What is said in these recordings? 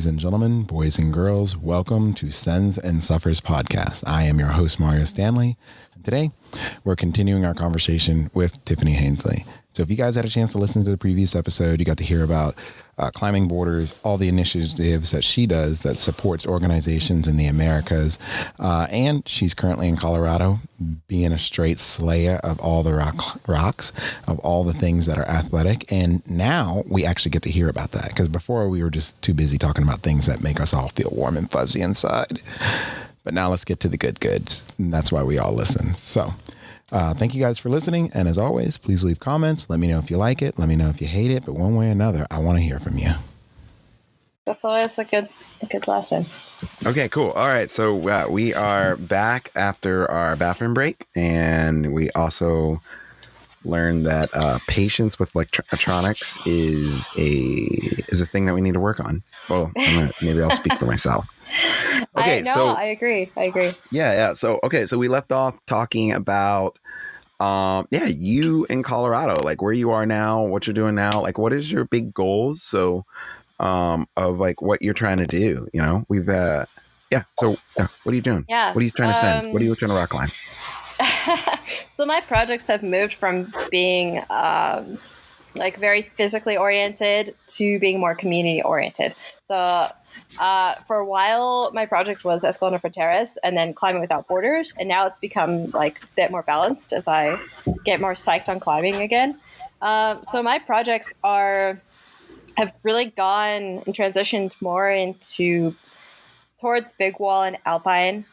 and gentlemen, boys and girls, welcome to Sends and Suffers podcast. I am your host, Mario Stanley, and today we're continuing our conversation with Tiffany Hensley. So if you guys had a chance to listen to the previous episode, you got to hear about climbing borders, all the initiatives that she does that supports organizations in the Americas. And she's currently in Colorado being a straight slayer of all the rocks, of all the things that are athletic. And now we actually get to hear about that, because before we were just too busy talking about things that make us all feel warm and fuzzy inside. But now let's get to the good goods. And that's why we all listen. So thank you guys for listening. And as always, please leave comments. Let me know if you like it. Let me know if you hate it. But one way or another, I want to hear from you. That's always a good lesson. Okay, cool. All right. So we are back after our bathroom break. And we also learned that patience with electronics is a thing that we need to work on. Well, maybe I'll speak for myself. Okay, I agree. Yeah. So we left off talking about, you in Colorado, like where you are now, what you're doing now, like what is your big goals? So, of like what you're trying to do, you know, So what are you doing? Yeah. What are you trying to send? What are you trying to rock climb? So my projects have moved from being, like very physically oriented to being more community oriented. So, for a while, my project was Escalona Fronteras and then Climbing Without Borders. And now it's become like a bit more balanced as I get more psyched on climbing again. So my projects have really gone and transitioned more towards big wall and alpine.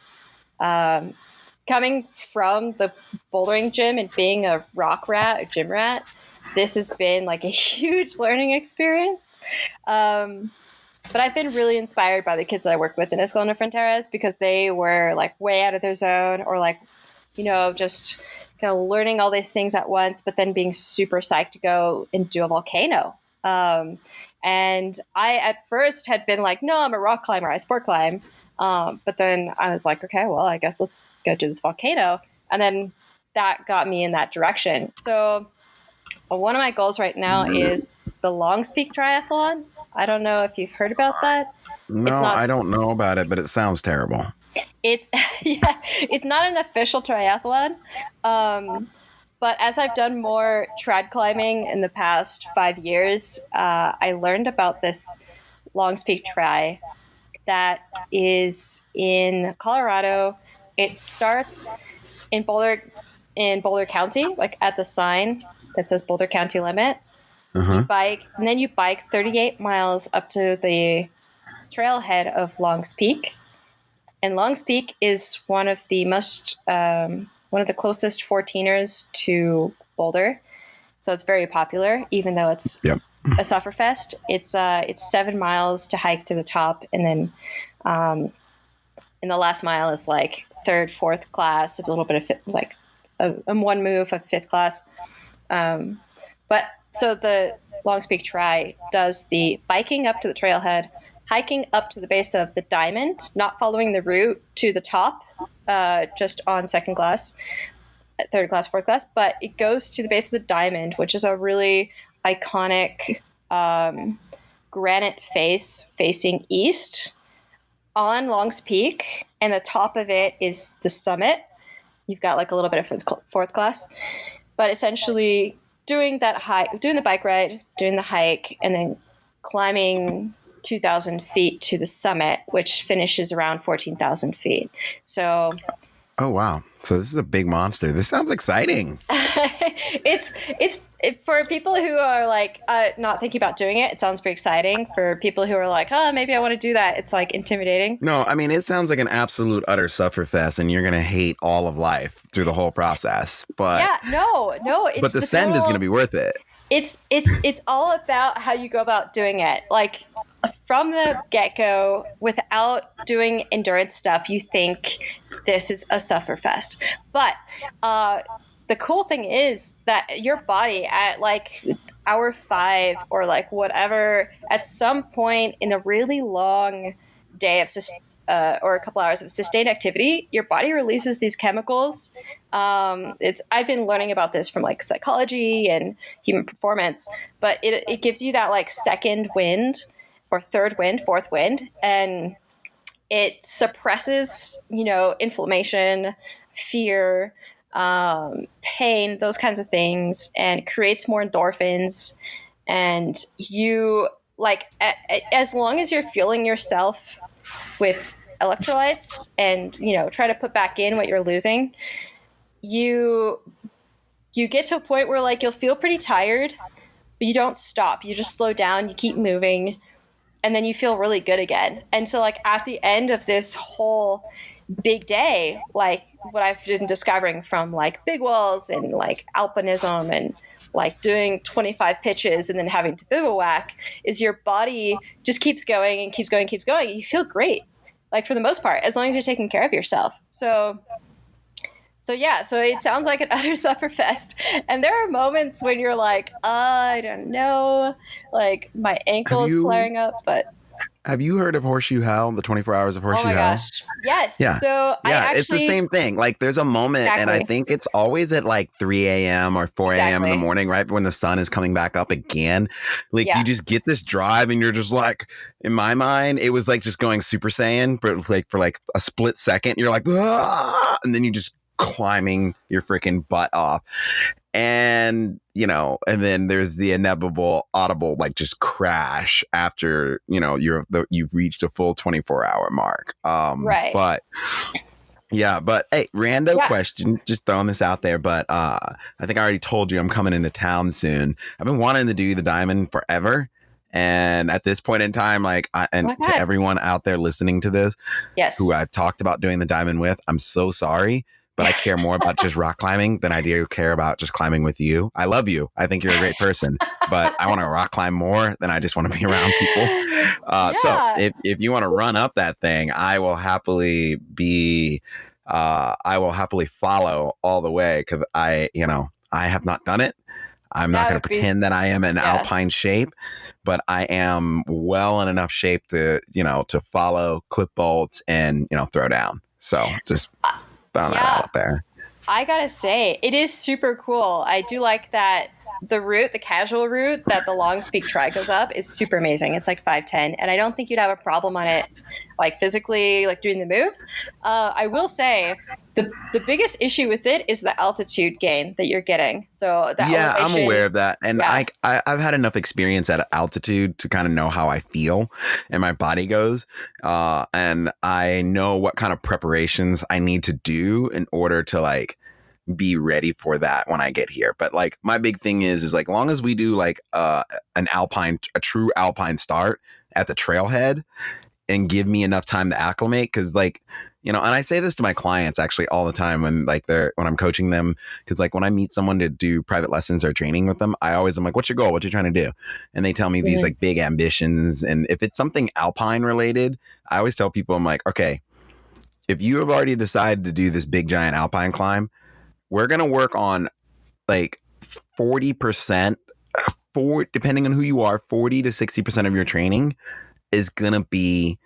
Coming from the bouldering gym and being a rock rat, a gym rat, this has been like a huge learning experience. But I've been really inspired by the kids that I worked with in Escalona Fronteras, because they were like way out of their zone, or like, you know, just kind of learning all these things at once, but then being super psyched to go and do a volcano. And I at first had been like, no, I'm a rock climber, I sport climb. But then I was like, okay, well, I guess let's go do this volcano. And then that got me in that direction. So one of my goals right now is the Longs Peak Triathlon. I don't know if you've heard about that. No, I don't know about it, but it sounds terrible. It's it's not an official triathlon. But as I've done more trad climbing in the past 5 years, I learned about this Longs Peak Tri that is in Colorado. It starts in Boulder County, like at the sign that says Boulder County limit. You bike, and then you bike 38 miles up to the trailhead of Longs Peak. And Longs Peak is one of the closest 14ers to Boulder. So it's very popular, even though it's a sufferfest. It's 7 miles to hike to the top, and then in the last mile is like third, fourth class, a little bit of one move of fifth class. So the Longs Peak Tri does the biking up to the trailhead, hiking up to the base of the diamond, not following the route to the top, just on second class, third class, fourth class, but it goes to the base of the diamond, which is a really iconic granite face facing east on Longs Peak, and the top of it is the summit. You've got like a little bit of fourth class, but essentially doing the bike ride, doing the hike, and then climbing 2,000 feet to the summit, which finishes around 14,000 feet. So, oh wow! So this is a big monster. This sounds exciting. It's for people who are like not thinking about doing it. It sounds pretty exciting. For people who are like, oh, maybe I want to do that, it's like intimidating. No, I mean, it sounds like an absolute utter sufferfest, and you're gonna hate all of life through the whole process. But yeah, no. But the send is gonna be worth it. It's all about how you go about doing it. Like from the get-go, without doing endurance stuff, you think this is a sufferfest. But the cool thing is that your body at like hour 5 or like whatever, at some point in a really long day of or a couple hours of sustained activity, your body releases these chemicals. I've been learning about this from like psychology and human performance, but it gives you that like second wind. or third wind, fourth wind, and it suppresses, inflammation, fear, pain, those kinds of things, and creates more endorphins. And you as long as you're fueling yourself with electrolytes and, try to put back in what you're losing, you get to a point where you'll feel pretty tired, but you don't stop. You just slow down, you keep moving, and then you feel really good again. And so at the end of this whole big day, what I've been discovering from big walls and alpinism and doing 25 pitches and then having to bivouac is your body just keeps going and keeps going, keeps going. You feel great, for the most part, as long as you're taking care of yourself. So it sounds like an utter sufferfest. And there are moments when you're I don't know, my ankle is flaring up, but. Have you heard of Horseshoe Hell, the 24 hours of Horseshoe Hell? Oh my gosh. Yes. Yeah. So yeah, it's the same thing. There's a moment, and I think it's always at 3 a.m. or 4 a.m. in the morning, right when the sun is coming back up again. You just get this drive, and you're just in my mind, it was just going Super Saiyan, but for a split second, you're ah! And then you just climbing your freaking butt off. And, and then there's the inevitable audible, just crash after, you've reached a full 24-hour mark. Right. But hey, question, just throwing this out there. But I think I already told you I'm coming into town soon. I've been wanting to do the Diamond forever. And at this point in time, to everyone out there listening to this, yes, who I've talked about doing the Diamond with, I'm so sorry. But I care more about just rock climbing than I do care about just climbing with you. I love you. I think you're a great person, but I want to rock climb more than I just want to be around people. So if you want to run up that thing, I will happily follow all the way, because I have not done it. I'm not going to pretend that I am in alpine shape, but I am well in enough shape to follow, clip bolts, and, throw down. So just that out there. I gotta say, it is super cool. I do like that the casual route that the Longs Peak Tri goes up is super amazing. It's 510, and I don't think you'd have a problem on it, physically, doing the moves. I will say the biggest issue with it is the altitude gain that you're getting. So I'm aware of that, and I've had enough experience at altitude to kind of know how I feel and my body goes, and I know what kind of preparations I need to do in order to be ready for that when I get here. But my big thing is long as we do a true alpine start at the trailhead and give me enough time to acclimate, because and I say this to my clients actually all the time when when I'm coaching them, because when I meet someone to do private lessons or training with them, I'm what's your goal? What you trying to do? And they tell me these big ambitions. And if it's something alpine related, I always tell people, I'm okay, if you have already decided to do this big giant alpine climb, we're going to work on 40%, depending on who you are, 40 to 60% of your training is going to be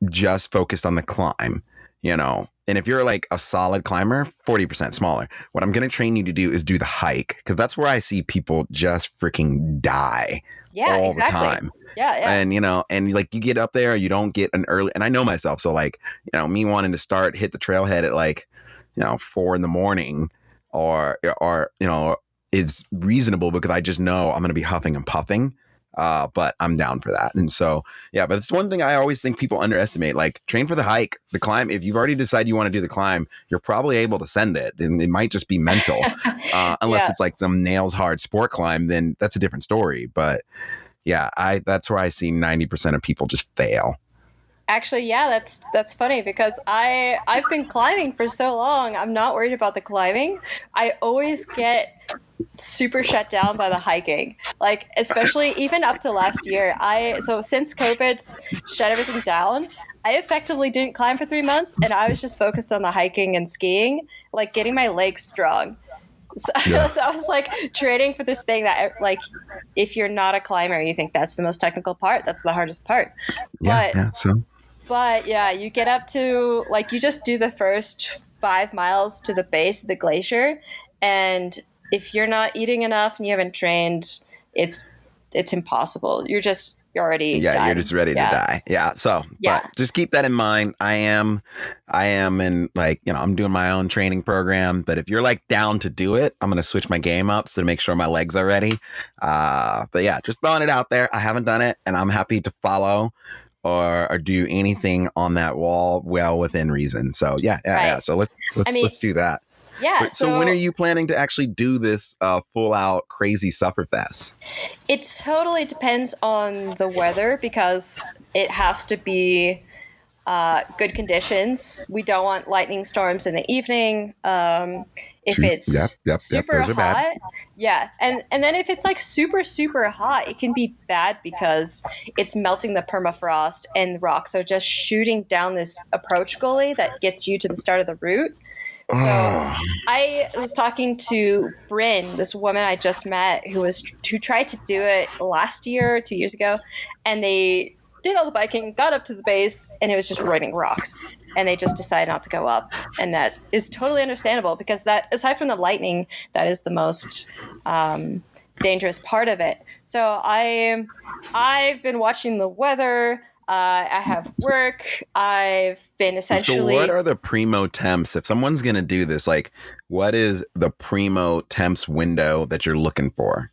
just focused on the climb, and if you're a solid climber, 40% smaller. What I'm going to train you to do is do the hike, because that's where I see people just freaking die all the time. Yeah. And, and you get up there, you don't get an early, and I know myself. So me wanting to hit the trailhead at 4 a.m. or it's reasonable, because I just know I'm going to be huffing and puffing. But I'm down for that. And so, but it's one thing I always think people underestimate, train for the hike, the climb. If you've already decided you want to do the climb, you're probably able to send it, and it might just be mental, unless it's some nails hard sport climb, then that's a different story. But that's where I see 90% of people just fail. Actually, that's funny, because I've been climbing for so long. I'm not worried about the climbing. I always get super shut down by the hiking, especially even up to last year. So since COVID's shut everything down, I effectively didn't climb for 3 months, and I was just focused on the hiking and skiing, getting my legs strong. So I was training for this thing that if you're not a climber, you think that's the most technical part, that's the hardest part. But you get up to you just do the first 5 miles to the base of the glacier, and if you're not eating enough and you haven't trained, it's impossible. You're just you're already Yeah, you're done. just ready to die. Yeah. So, Yeah. but just keep that in mind. I am in like, I'm doing my own training program, but if you're like down to do it, I'm going to switch my game up so to make sure my legs are ready. But yeah, just throwing it out there. I haven't done it, and I'm happy to follow or do anything on that wall well within reason. So yeah. So let's do that. Yeah. So when are you planning to actually do this full out crazy Sufferfest? It totally depends on the weather, because it has to be good conditions. We don't want lightning storms in the evening. If it's super those are hot, bad. yeah, and then if it's like super super hot, it can be bad because it's melting the permafrost and rocks are just shooting down this approach gully that gets you to the start of the route. So I was talking to Bryn, this woman I just met who tried to do it last year, 2 years ago, and they did all the biking, got up to the base, and it was just raining rocks. And they just decided not to go up. And that is totally understandable, because that, aside from the lightning, that is the most dangerous part of it. So I've been watching the weather. I have work. I've been essentially. So what are the primo temps? If someone's going to do this, like, what is the primo temps window that you're looking for?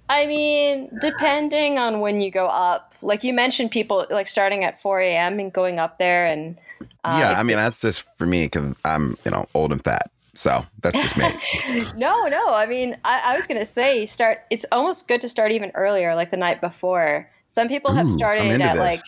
I mean, depending on when you go up, like you mentioned, people like starting at 4 a.m. and going up there, and I mean, that's just for me because I'm old and fat, so that's just me. No. I mean, I was gonna say it's almost good to start even earlier, like the night before. Some people have started at like,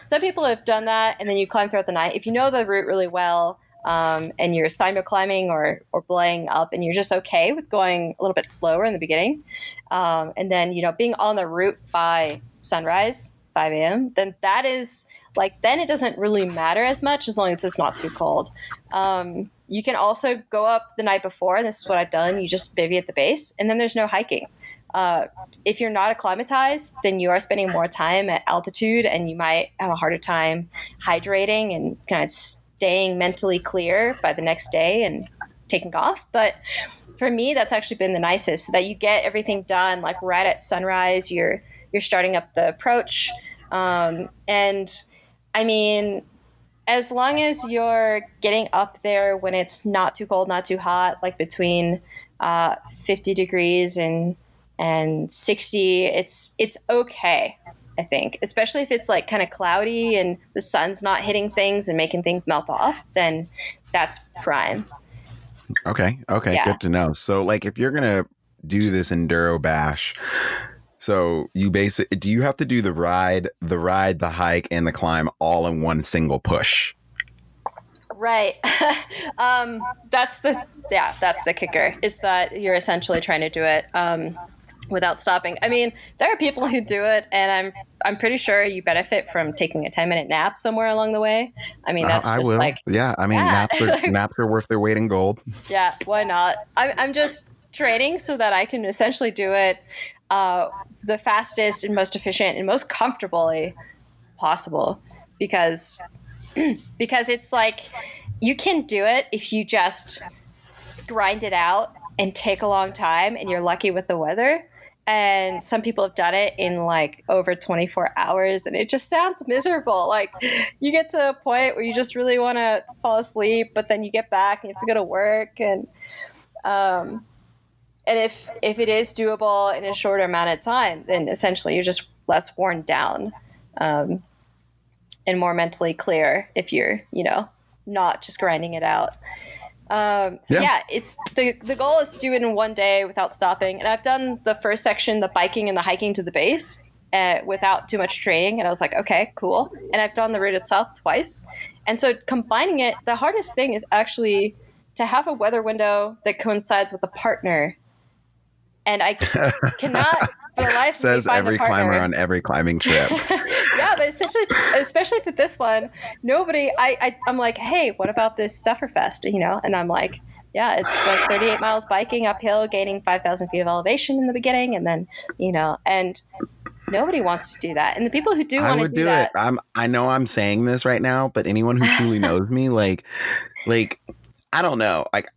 some people have done that, and then you climb throughout the night. If you know the route really well, and you're cymo climbing or belaying up, and you're just okay with going a little bit slower in the beginning, and then being on the route by sunrise, 5 a.m., then that is like, then it doesn't really matter as much as long as it's not too cold. You can also go up the night before, and this is what I've done. You just bivvy at the base, and then there's no hiking. If you're not acclimatized, then you are spending more time at altitude, and you might have a harder time hydrating and kind of staying mentally clear by the next day and taking off. But for me, that's actually been the nicest, so that you get everything done like right at sunrise. You're starting up the approach, and I mean, as long as you're getting up there when it's not too cold, not too hot, like between 50 degrees and 60, it's okay, I think. Especially if it's like kind of cloudy and the sun's not hitting things and making things melt off, then that's prime. Okay, yeah. Good to know. So like, if you're gonna do this enduro bash, so do you have to do the ride, the hike, and the climb all in one single push? Right. That's the kicker, is that you're essentially trying to do it without stopping. I mean, there are people who do it, and I'm pretty sure you benefit from taking a 10-minute nap somewhere along the way. I mean, that's just like, yeah. I mean, naps are worth their weight in gold. Yeah, why not? I'm just training so that I can essentially do it the fastest and most efficient and most comfortably possible, because it's like, you can do it if you just grind it out and take a long time and you're lucky with the weather. And some people have done it in like over 24 hours, and it just sounds miserable. Like, you get to a point where you just really want to fall asleep, but then you get back and you have to go to work. And if it is doable in a shorter amount of time, then essentially you're just less worn down and more mentally clear if you're, not just grinding it out. It's the goal is to do it in one day without stopping. And I've done the first section, the biking and the hiking to the base, without too much training. And I was like, okay, cool. And I've done the route itself twice. And so combining it, the hardest thing is actually to have a weather window that coincides with a partner. And I cannot, for the life of me, says find every a partner. climber on every climbing trip. Yeah, but especially for this one, nobody. I'm like, hey, what about this Sufferfest? And I'm like, yeah, it's like 38 miles biking uphill, gaining 5,000 feet of elevation in the beginning, and then and nobody wants to do that. And the people who do want to do that, I know I'm saying this right now, but anyone who truly knows me, like I don't know, like,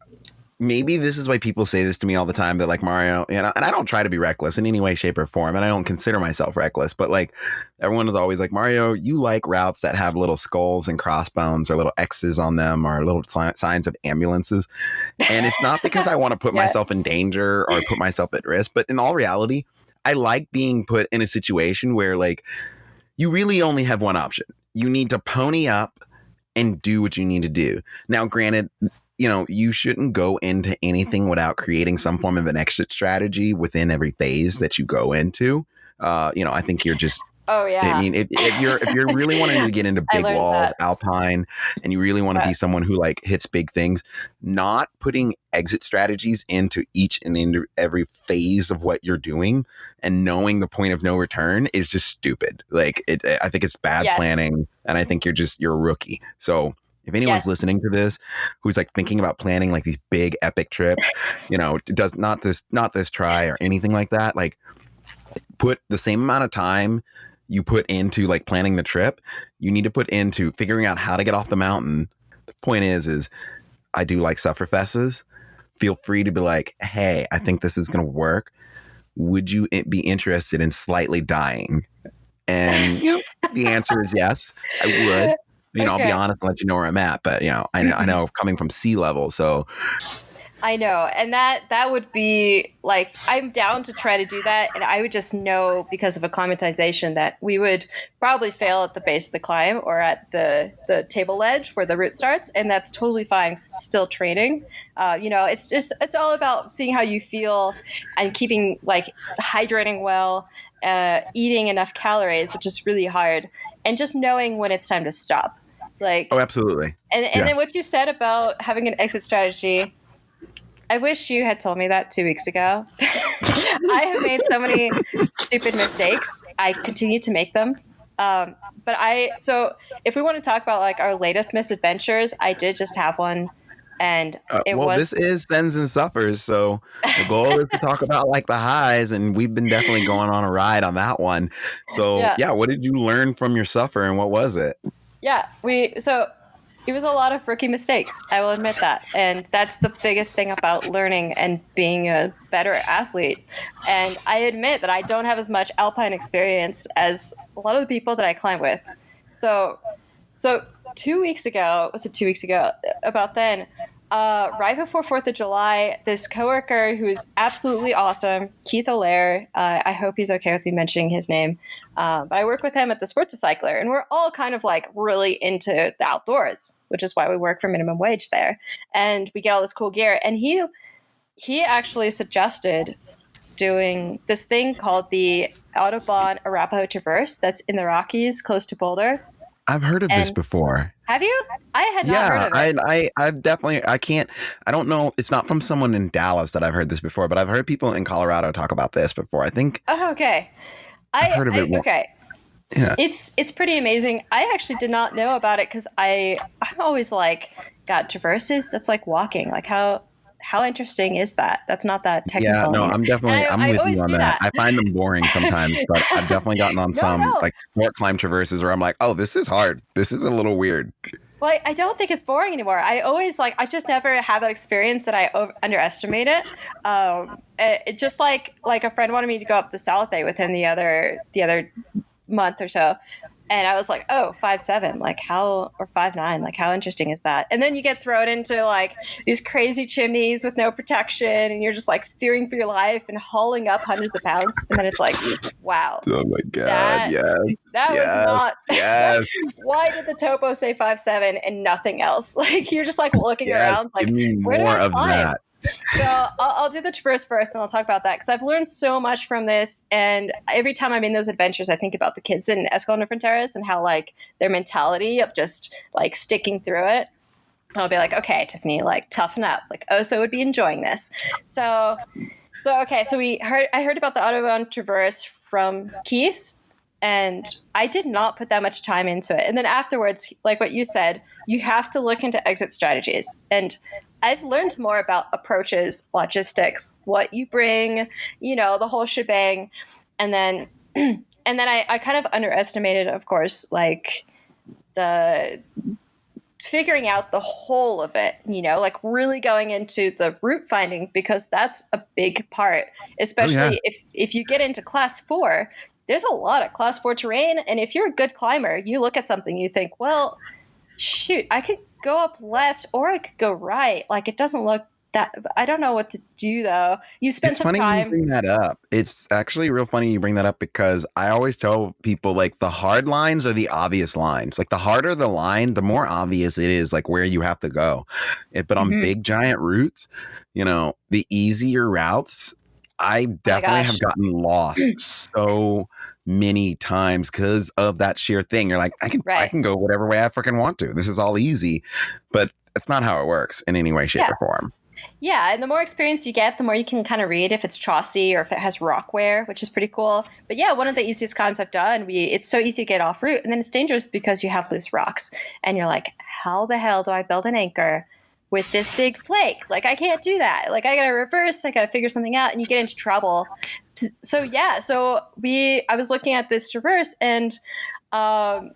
maybe this is why people say this to me all the time, that like, Mario, and I don't try to be reckless in any way, shape, or form, and I don't consider myself reckless, but like everyone is always like, Mario, you like routes that have little skulls and crossbones or little X's on them or little signs of ambulances. And it's not because I want to put myself in danger or put myself at risk, but in all reality, I like being put in a situation where like you really only have one option. You need to pony up and do what you need to do. Now, granted, you know, you shouldn't go into anything without creating some form of an exit strategy within every phase that you go into. You know, I think you're just, Oh yeah. I mean, if you're really wanting to get into big walls, alpine, and you really want to be someone who like hits big things, not putting exit strategies into each and into every phase of what you're doing and knowing the point of no return is just stupid. Like I think it's bad planning, and I think you're a rookie. So if anyone's listening to this who's like thinking about planning like these big epic trips, you know, does not this try or anything like that, like put the same amount of time you put into like planning the trip, you need to put into figuring out how to get off the mountain. The point is I do like sufferfesses. Feel free to be like, hey, I think this is going to work. Would you be interested in slightly dying? And you know, the answer is yes, I would. You know, I'll be honest and let you know where I'm at. But, you know, I know coming from sea level. So I know. And that would be like, I'm down to try to do that. And I would just know because of acclimatization that we would probably fail at the base of the climb or at the table ledge where the route starts. And that's totally fine. It's still training. You know, it's all about seeing how you feel and keeping like hydrating well, eating enough calories, which is really hard, and just knowing when it's time to stop. Like, oh, absolutely. And then what you said about having an exit strategy, I wish you had told me that 2 weeks ago. I have made so many stupid mistakes. I continue to make them. So if we want to talk about like our latest misadventures, I did just have one. And this is Sends and Suffers. So the goal is to talk about like the highs, and we've been definitely going on a ride on that one. So yeah, what did you learn from your suffer and what was it? Yeah, it was a lot of rookie mistakes. I will admit that. And that's the biggest thing about learning and being a better athlete. And I admit that I don't have as much alpine experience as a lot of the people that I climb with. So 2 weeks ago, was it 2 weeks ago? About then, right before 4th of July, this coworker who is absolutely awesome, Keith O'Lear, I hope he's okay with me mentioning his name, but I work with him at the Sports Recycler, and we're all kind of like really into the outdoors, which is why we work for minimum wage there. And we get all this cool gear. And he actually suggested doing this thing called the Audubon Arapaho Traverse that's in the Rockies close to Boulder. I've heard of this before. Have you? I had not heard of it. I've definitely, I don't know. It's not from someone in Dallas that I've heard this before, but I've heard people in Colorado talk about this before. I think. Oh, okay. I've heard of it. Okay. Yeah. It's pretty amazing. I actually did not know about it because I'm always like, God, traverses? That's like walking. Like how interesting is that? That's not that technical. Yeah, no, I'm definitely, I'm with you on that. I find them boring sometimes, but I've definitely gotten on like sport climb traverses where I'm like, oh, this is hard. This is a little weird. Well, I don't think it's boring anymore. I just never had that experience that I underestimate it. It just like a friend wanted me to go up the South Bay with him the other month or so. And I was like, oh, 5'7", like how, or 5'9", like how interesting is that? And then you get thrown into like these crazy chimneys with no protection, and you're just like fearing for your life and hauling up hundreds of pounds. And then it's like, wow. Oh my God, that was not. Yes. Why did the topo say 5'7" and nothing else? Like you're just like looking around, like give me more of that. So I'll do the traverse first, and I'll talk about that because I've learned so much from this. And every time I'm in those adventures, I think about the kids in Escalon Fronteras and how like their mentality of just like sticking through it. I'll be like, okay, Tiffany, like toughen up. Like Oso would be enjoying this. So okay. So I heard about the Audubon Traverse from Keith, and I did not put that much time into it. And then afterwards, like what you said, you have to look into exit strategies. And I've learned more about approaches, logistics, what you bring, the whole shebang. And then I kind of underestimated, of course, like the figuring out the whole of it, like really going into the route finding, because that's a big part, especially if you get into class 4. There's a lot of class 4 terrain, and if you're a good climber, you look at something, you think, well, shoot, I could go up left or I could go right. Like, it doesn't look that, I don't know what to do though. You spend some time. You bring that up. It's actually real funny you bring that up, because I always tell people, like, the hard lines are the obvious lines. Like, the harder the line, the more obvious it is, like, where you have to go. But on big giant routes, the easier routes, I definitely have gotten lost so many times because of that sheer thing. You're like, I can go whatever way I freaking want to. This is all easy, but it's not how it works in any way, shape, or form. Yeah, and the more experience you get, the more you can kind of read if it's chossy or if it has rock wear, which is pretty cool. But yeah, one of the easiest climbs I've done, it's so easy to get off route, and then it's dangerous because you have loose rocks. And you're like, how the hell do I build an anchor with this big flake? Like, I can't do that. Like, I got to reverse, I got to figure something out, and you get into trouble. So yeah, I was looking at this traverse, and I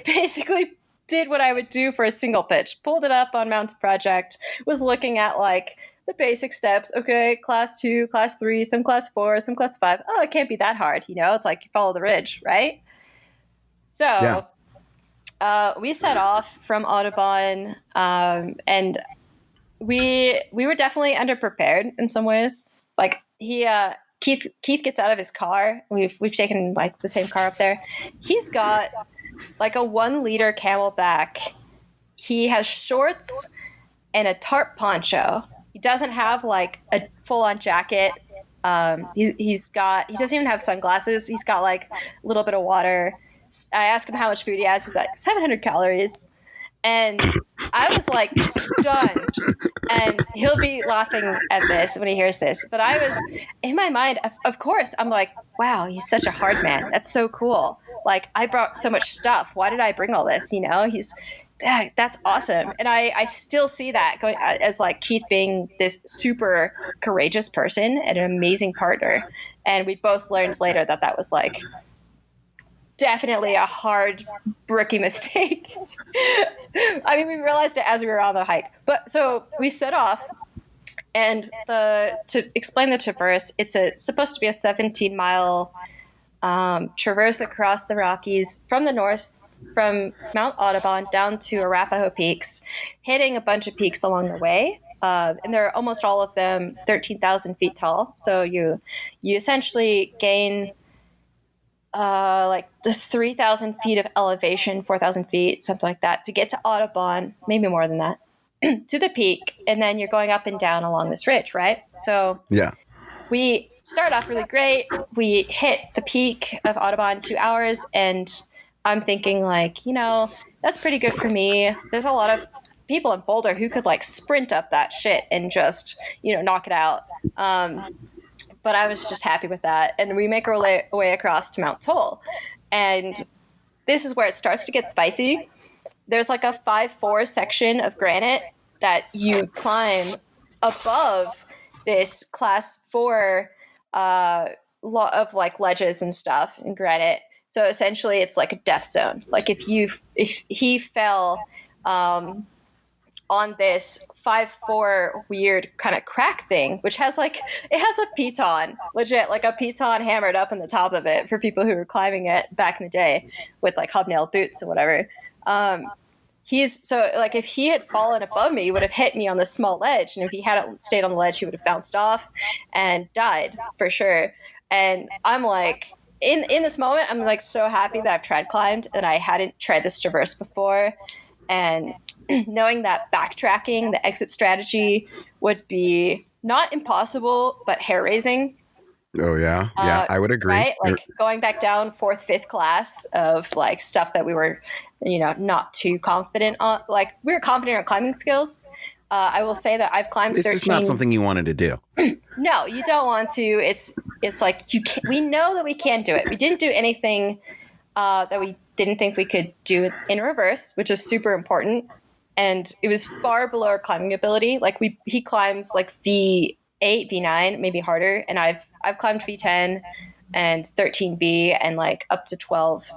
basically did what I would do for a single pitch. Pulled it up on Mountain Project, was looking at like the basic steps. Okay, class 2, class 3, some class 4, some class 5. Oh, it can't be that hard, It's like you follow the ridge, right? So we set off from Audubon, and we were definitely underprepared in some ways. Like Keith gets out of his car. We've taken like the same car up there. He's got like a 1 liter Camelback. He has shorts and a tarp poncho. He doesn't have like a full on jacket. He doesn't even have sunglasses. He's got like a little bit of water. I asked him how much food he has. He's like 700 calories. And I was like stunned, and he'll be laughing at this when he hears this. But I was, in my mind, of course, I'm like, wow, he's such a hard man. That's so cool. Like, I brought so much stuff. Why did I bring all this? That's awesome. And I still see that going as like Keith being this super courageous person and an amazing partner. And we both learned later that was like definitely a hard, rookie mistake. I mean, we realized it as we were on the hike. But so we set off, and to explain the traverse, it's supposed to be a 17-mile traverse across the Rockies from the north, from Mount Audubon down to Arapahoe Peaks, hitting a bunch of peaks along the way. And they're almost all of them 13,000 feet tall. So you essentially gain like the 3,000 feet of elevation, 4,000 feet, something like that, to get to Audubon, maybe more than that, to the peak. And then you're going up and down along this ridge, right? So we start off really great. We hit the peak of Audubon in 2 hours, and I'm thinking like, that's pretty good for me. There's a lot of people in Boulder who could like sprint up that shit and just, knock it out. But I was just happy with that. And we make our way across to Mount Toll. And this is where it starts to get spicy. There's like a 5-4 section of granite that you climb above this class 4 of like ledges and stuff in granite. So essentially it's like a death zone. Like if he fell on this 5-4 weird kind of crack thing, which has like, it has a piton, legit, like a piton hammered up in the top of it for people who were climbing it back in the day with like hobnail boots and whatever. If he had fallen above me, he would have hit me on the small ledge. And if he hadn't stayed on the ledge, he would have bounced off and died for sure. And I'm like, in this moment, I'm like so happy that I've tried climbed and I hadn't tried this traverse before. And knowing that backtracking, the exit strategy would be not impossible, but hair raising. Oh yeah. Yeah. I would agree. Right? Like going back down 4th, 5th class of like stuff that we were, not too confident on. Like we were confident in our climbing skills. I will say that I've climbed 13. It's just not something you wanted to do. No, you don't want to. It's like you can't, we know that we can't do it. We didn't do anything that we didn't think we could do in reverse, which is super important. And it was far below our climbing ability. Like he climbs like V8, V9, maybe harder. And I've climbed V10 and 13B and like up to 12,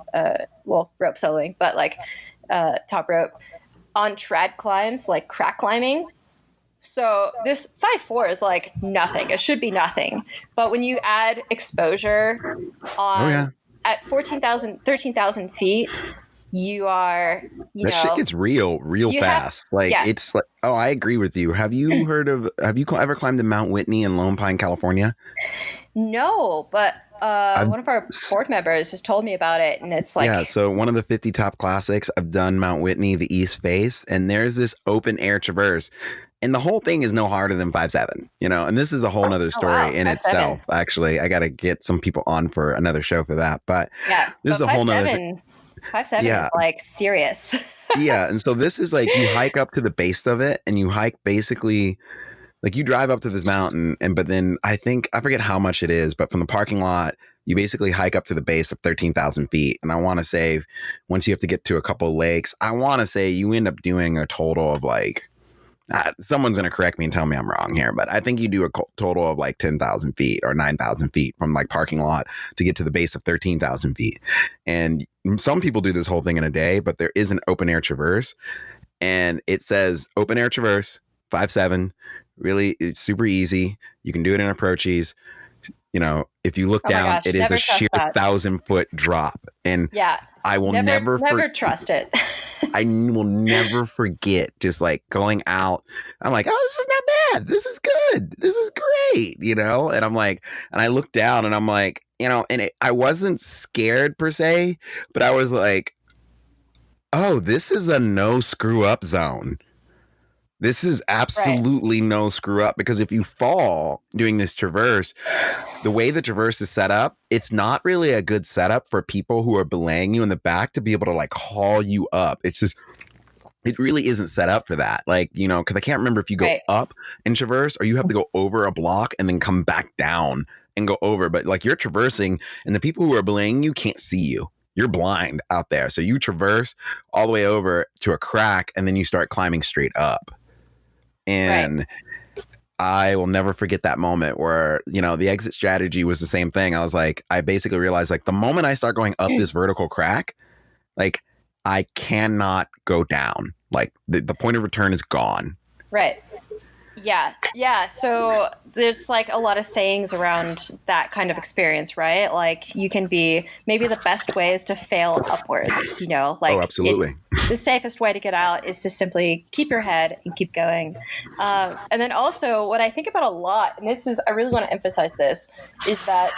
rope soloing, but like top rope. on trad climbs, like crack climbing. So this 5'4" is like nothing. It should be nothing. But when you add exposure on at 13,000 feet, you are, that shit gets real fast. It's like, oh, I agree with you. Have you ever climbed the Mount Whitney in Lone Pine, California? No, but one of our board members has told me about it, and it's like, yeah. So one of the 50 top classics, I've done Mount Whitney, the East Face, and there's this open air traverse. And the whole thing is no harder than 5'7", and this is a whole nother story in 5'7". itself. Actually, I got to get some people on for another show for that. But this is a whole nother thing. 5'7" is like serious. Yeah. And so this is like, you hike up to the base of it, and you hike basically like you drive up to this mountain, but then I forget how much it is, but from the parking lot, you basically hike up to the base of 13,000 feet. And I want to say, once you have to get to a couple of lakes, I want to say you end up doing a total of like, someone's going to correct me and tell me I'm wrong here, but I think you do a total of like 10,000 feet or 9,000 feet from like parking lot to get to the base of 13,000 feet. And some people do this whole thing in a day, but there is an open air traverse, and it says open air traverse 5'7". Really, it's super easy. You can do it in approaches. If you look down, it is a sheer 1,000-foot drop. And I will never trust it. I will never forget just like going out. I'm like, oh, this is not bad. This is good. This is great. And I'm like, and I look down and I'm like, and I wasn't scared per se, but I was like, oh, this is a no screw up zone. This is absolutely no screw up, because if you fall doing this traverse, the way the traverse is set up, it's not really a good setup for people who are belaying you in the back to be able to like haul you up. It's just, it really isn't set up for that. Like, because I can't remember if you go up and traverse or you have to go over a block and then come back down and go over. But like you're traversing and the people who are belaying you can't see you. You're blind out there. So you traverse all the way over to a crack and then you start climbing straight up. And I will never forget that moment where, the exit strategy was the same thing. I was like, I basically realized like the moment I start going up this vertical crack, like I cannot go down. Like the point of return is gone. Right. Yeah. So there's like a lot of sayings around that kind of experience, right? Like you can be, maybe the best way is to fail upwards, like absolutely. The safest way to get out is to simply keep your head and keep going. And then also what I think about a lot, and I really want to emphasize this, is that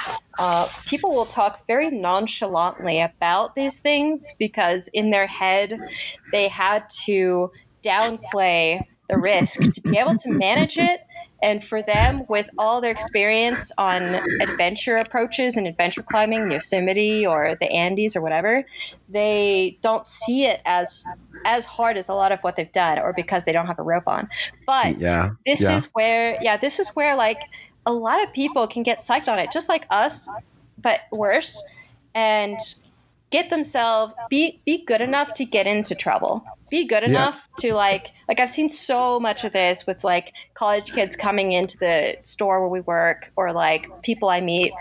people will talk very nonchalantly about these things because in their head, they had to downplay the risk to be able to manage it. And for them, with all their experience on adventure approaches and adventure climbing, Yosemite or the Andes or whatever, they don't see it as hard as a lot of what they've done, or because they don't have a rope on. But this is where like a lot of people can get psyched on it, just like us, but worse, and get themselves, be good enough to get into trouble. Be good enough to like I've seen so much of this with like college kids coming into the store where we work, or like people I meet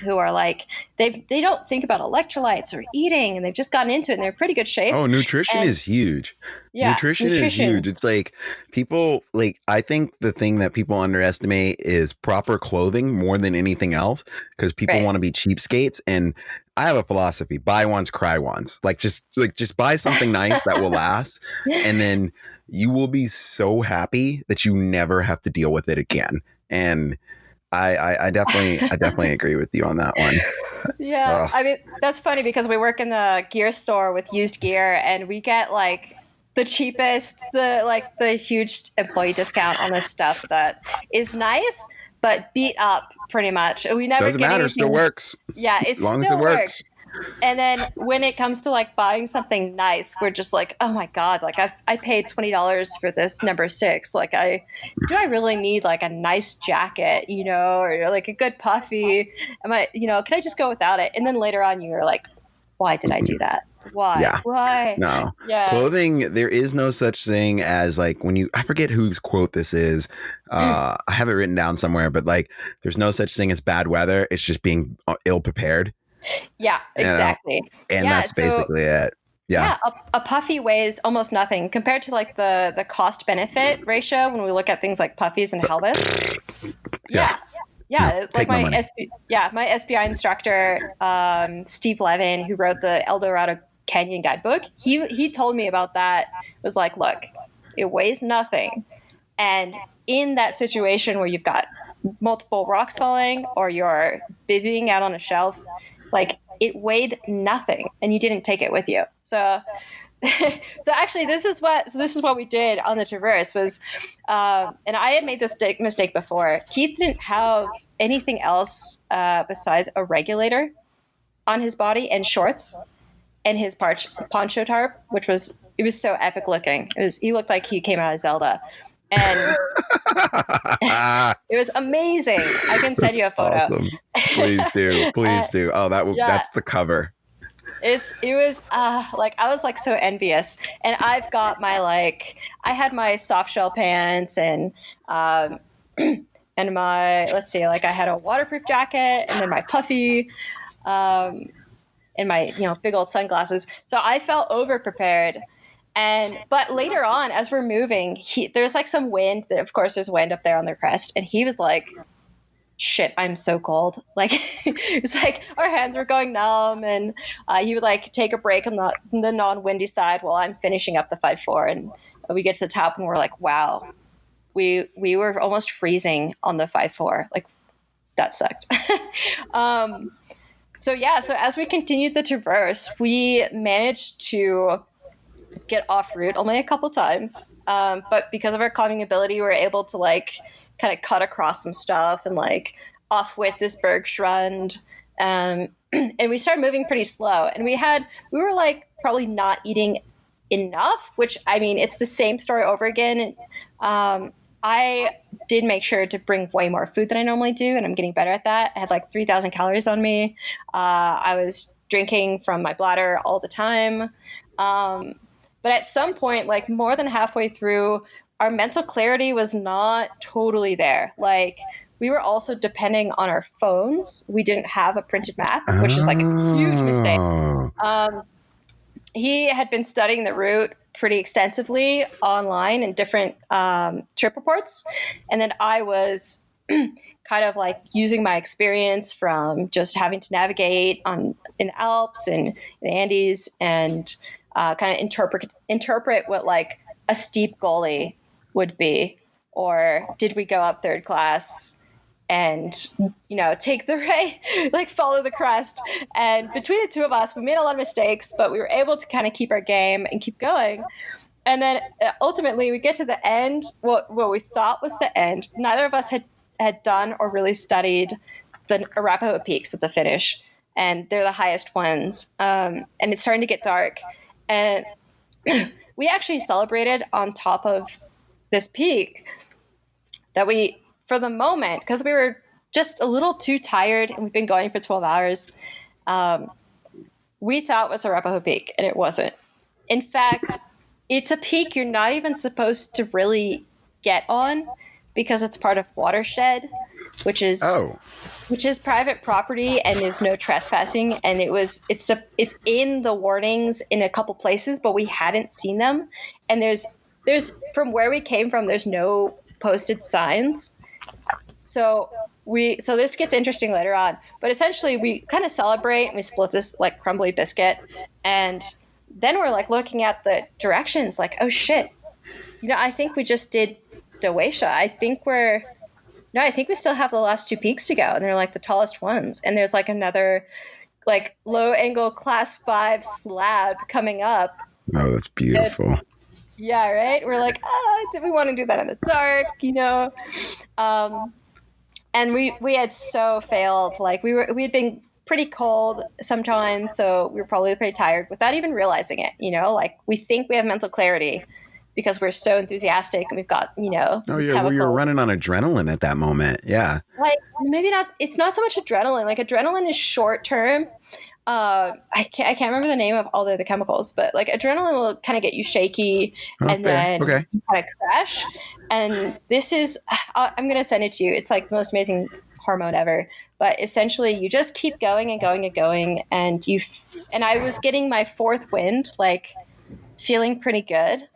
who are like, they don't think about electrolytes or eating, and they've just gotten into it and they're in pretty good shape. Oh, nutrition is huge. Yeah, nutrition is huge. It's like people, like, I think the thing that people underestimate is proper clothing more than anything else, because people want to be cheapskates. And I have a philosophy: buy once, cry once. Just buy something nice that will last, and then you will be so happy that you never have to deal with it again. And I definitely agree with you on that one. Yeah. I mean, that's funny because we work in the gear store with used gear, and we get like the cheapest, the huge employee discount on this stuff that is nice, but beat up pretty much. We never doesn't matter. Still works. Yeah, it still works. And then when it comes to like buying something nice, we're just like, oh my God, like I paid $20 for this number 6. Like do I really need like a nice jacket, or like a good puffy? Can I just go without it? And then later on you're like, why did I do that? Why? Yeah. Why? No. Yeah. Clothing, there is no such thing as like I forget whose quote this is. I have it written down somewhere, but like there's no such thing as bad weather. It's just being ill prepared. Yeah, exactly. And that's basically it. Yeah. A puffy weighs almost nothing compared to like the cost benefit ratio when we look at things like puffies and helmets. Yeah. Yeah, No, like take my money. my SPI instructor, Steve Levin, who wrote the El Dorado Canyon guidebook, he told me about that. It was like, look, it weighs nothing, and in that situation where you've got multiple rocks falling or you're bivvying out on a shelf, like it weighed nothing, and you didn't take it with you. So so actually this is what we did on the Traverse was and I had made this mistake before. Keith didn't have anything else besides a regulator on his body and shorts and his poncho tarp, which was so epic looking. He looked like he came out of Zelda, and it was amazing. I can send you a photo. Awesome. Please do. Please do. Oh, that's the cover. It was like I was like so envious, and I've got my I had my soft shell pants and and my I had a waterproof jacket and then my puffy and my big old sunglasses. So I felt over prepared. But later on, as we're moving, there's like some wind. Of course, there's wind up there on the crest, and he was like, shit, I'm so cold. Like it was like our hands were going numb, and he would like take a break on the non-windy side while I'm finishing up the 5-4, and we get to the top and we're like, wow, we were almost freezing on the 5-4. Like that sucked. So as we continued the Traverse, we managed to get off route only a couple times. But because of our climbing ability, we were able to like kind of cut across some stuff and like off with this Bergschrund. And we started moving pretty slow. And we were like probably not eating enough, which I mean, it's the same story over again. I did make sure to bring way more food than I normally do, and I'm getting better at that. I had like 3,000 calories on me. I was drinking from my bladder all the time. But at some point, like more than halfway through, our mental clarity was not totally there. Like we were also depending on our phones. We didn't have a printed map, which is like a huge mistake. He had been studying the route pretty extensively online in different trip reports. And then I was kind of like using my experience from just having to navigate in the Alps and in the Andes and kind of interpret what like a steep gully would be, or did we go up third class and take the right, like follow the crest. And between the two of us, we made a lot of mistakes, but we were able to kind of keep our game and keep going. And then ultimately we get to the end, what we thought was the end. Neither of us had done or really studied the Arapahoe Peaks at the finish, and they're the highest ones. And it's starting to get dark. And we actually celebrated on top of this peak that we, for the moment, because we were just a little too tired and we've been going for 12 hours, we thought was Arapahoe Peak, and it wasn't. In fact, it's a peak you're not even supposed to really get on because it's part of watershed, which is private property and is no trespassing. And it's in the warnings in a couple places, but we hadn't seen them. And there's from where we came from, there's no posted signs. So this gets interesting later on, but essentially we kind of celebrate and we split this like crumbly biscuit, and then we're like looking at the directions like, oh shit, I think we just did Doatia. I think we still have the last two peaks to go, and they're like the tallest ones, and there's like another like low angle class 5 slab coming up. Oh, that's beautiful. Yeah, right. We're like, did we want to do that in the dark? And we had so failed. Like we had been pretty cold sometimes, so we were probably pretty tired without even realizing it. Like we think we have mental clarity because we're so enthusiastic and we've got well, you're running on adrenaline at that moment. Yeah, like maybe not. It's not so much adrenaline. Like adrenaline is short term. I can't remember the name of all the other chemicals, but like adrenaline will kind of get you shaky and then you kind of crash. And this is, I'm going to send it to you. It's like the most amazing hormone ever. But essentially, you just keep going and going and going, and and I was getting my fourth wind, like feeling pretty good.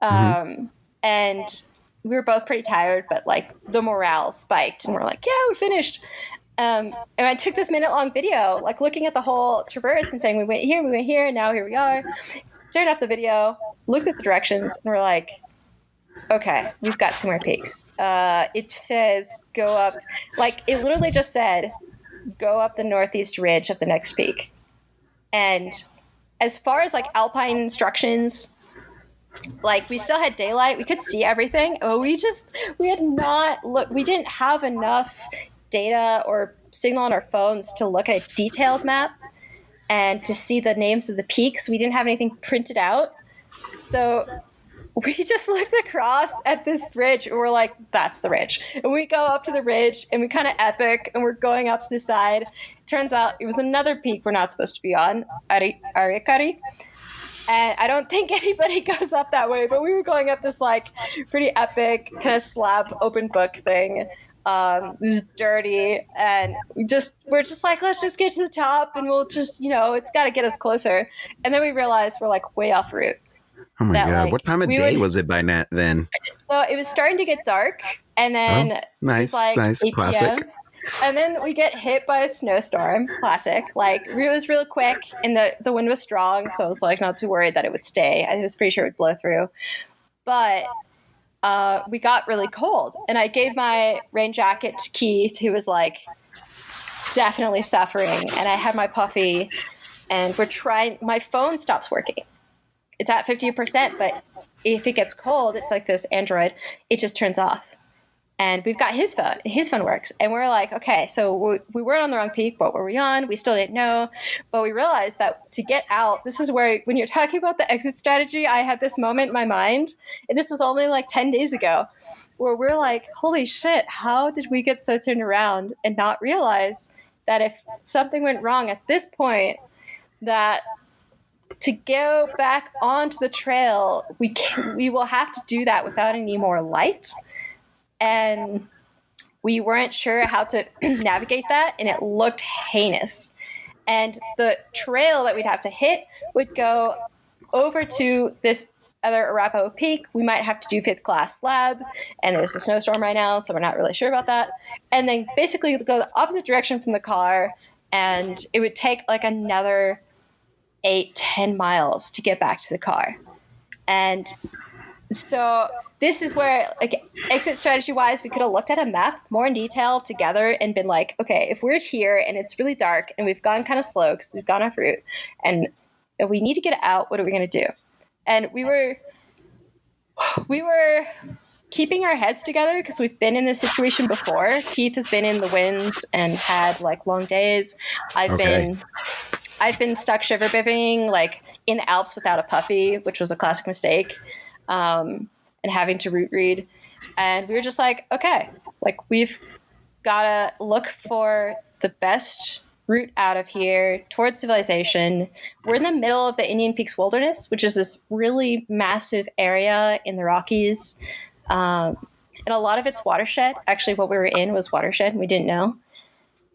And we were both pretty tired, but like the morale spiked, and we're like, yeah, we finished. And I took this minute-long video, like looking at the whole traverse and saying, we went here, and now here we are. Turned off the video, looked at the directions, and we're like, okay, we've got 2 more peaks. It says go up, like it literally just said, go up the northeast ridge of the next peak. And as far as like alpine instructions, like we still had daylight, we could see everything. Oh, we didn't have enough data or signal on our phones to look at a detailed map and to see the names of the peaks. We didn't have anything printed out. So we just looked across at this ridge and we're like, that's the ridge. And we go up to the ridge and we kind of epic and we're going up the side. Turns out it was another peak we're not supposed to be on, Arikari. And I don't think anybody goes up that way, but we were going up this like pretty epic kind of slab open book thing. It was dirty, and we're just like, let's just get to the top and we'll just, it's got to get us closer. And then we realized we're like way off route. Oh my God. Like, what time of day was it by then? So it was starting to get dark, and then nice, like nice, 8 classic. PM. And then we get hit by a snowstorm, classic. Like it was real quick, and the wind was strong, so I was like not too worried that it would stay. I was pretty sure it would blow through. But we got really cold, and I gave my rain jacket to Keith, who was like definitely suffering, and I had my puffy, and my phone stops working. It's at 50%, but if it gets cold, it's like this Android, it just turns off. And we've got his phone. His phone works. And we're like, okay, so we weren't on the wrong peak. What were we on? We still didn't know. But we realized that to get out, this is where, when you're talking about the exit strategy, I had this moment in my mind. And this was only like 10 days ago, where we're like, holy shit, how did we get so turned around and not realize that if something went wrong at this point, that to go back onto the trail, we will have to do that without any more light. And we weren't sure how to navigate that, and it looked heinous. And the trail that we'd have to hit would go over to this other Arapaho peak. We might have to do 5th class slab, and there's a snowstorm right now, so we're not really sure about that. And then basically go the opposite direction from the car, and it would take like another 8-10 miles to get back to the car. And so this is where, like, exit strategy wise, we could have looked at a map more in detail together and been like, okay, if we're here and it's really dark and we've gone kind of slow because we've gone off route and we need to get out, what are we going to do? And we were keeping our heads together because we've been in this situation before. Keith has been in the winds and had like long days. I've been stuck shiver bivvying like in the Alps without a puffy, which was a classic mistake. And having to route read. And we were just like, okay, like we've got to look for the best route out of here towards civilization. We're in the middle of the Indian Peaks Wilderness, which is this really massive area in the Rockies. And a lot of it's watershed. Actually, what we were in was watershed, and we didn't know.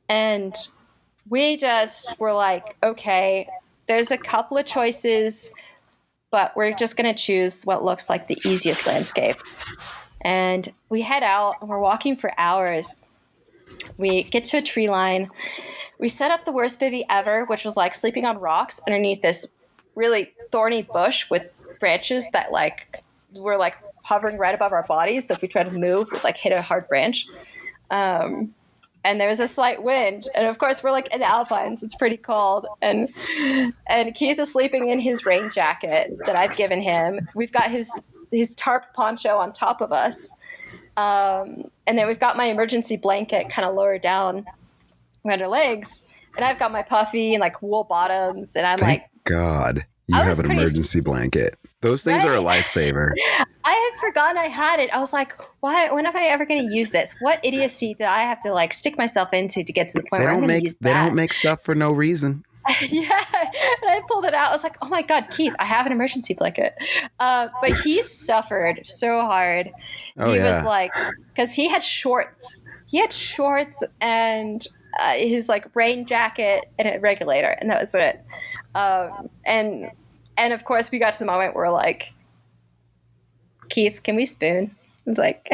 And we just were like, okay, there's a couple of choices, but we're just going to choose what looks like the easiest landscape. And we head out, and we're walking for hours. We get to a tree line. We set up the worst bivvy ever, which was like sleeping on rocks underneath this really thorny bush with branches that like were like hovering right above our bodies. So if we tried to move, we'd like hit a hard branch. And there was a slight wind. And of course, we're like in Alpines. It's pretty cold. And Keith is sleeping in his rain jacket that I've given him. We've got his tarp poncho on top of us. And then we've got my emergency blanket kind of lower down around our legs. And I've got my puffy and like wool bottoms. And I'm Thank like, God, you have an emergency blanket. Those things are a lifesaver. I had forgotten I had it. I was like, why? When am I ever going to use this? What idiocy do I have to like stick myself into to get to the point where I'm going to use that? They don't make stuff for no reason. Yeah. And I pulled it out. I was like, oh my God, Keith, I have an emergency blanket. But he suffered so hard. He was like, because he had shorts he had shorts and his like rain jacket and a regulator, and that was it. And of course we got to the moment where like, Keith, can we spoon? I was like,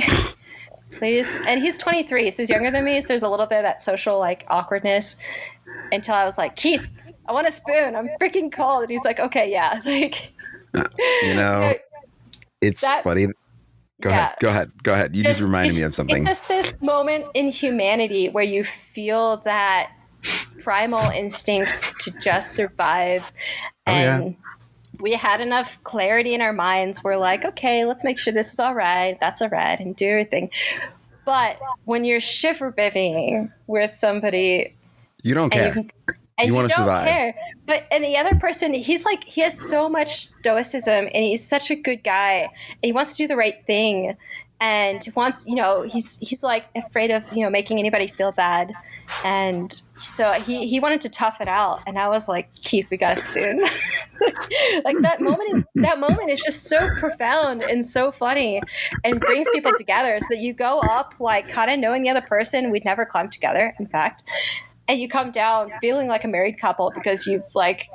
please. And he's 23, so he's younger than me, so there's a little bit of that social like awkwardness until I was like, Keith, I want a spoon, I'm freaking cold. And he's like, okay, yeah. Like, You know, it's funny. Go ahead. You just reminded me of something. It's just this moment in humanity where you feel that primal instinct to just survive. And we had enough clarity in our minds. We're like, okay, let's make sure this is all right. That's all right. And do everything. But when you're shiver bivvying with somebody, you don't care. You want to survive. Care. And the other person, he's like, he has so much stoicism and he's such a good guy and he wants to do the right thing. And wants, you know, he's like afraid of, you know, making anybody feel bad. And so he wanted to tough it out. And I was like, Keith, we got a spoon. Like that moment is just so profound and so funny and brings people together so that you go up like kind of knowing the other person. We'd never climbed together, in fact. And you come down feeling like a married couple because you've like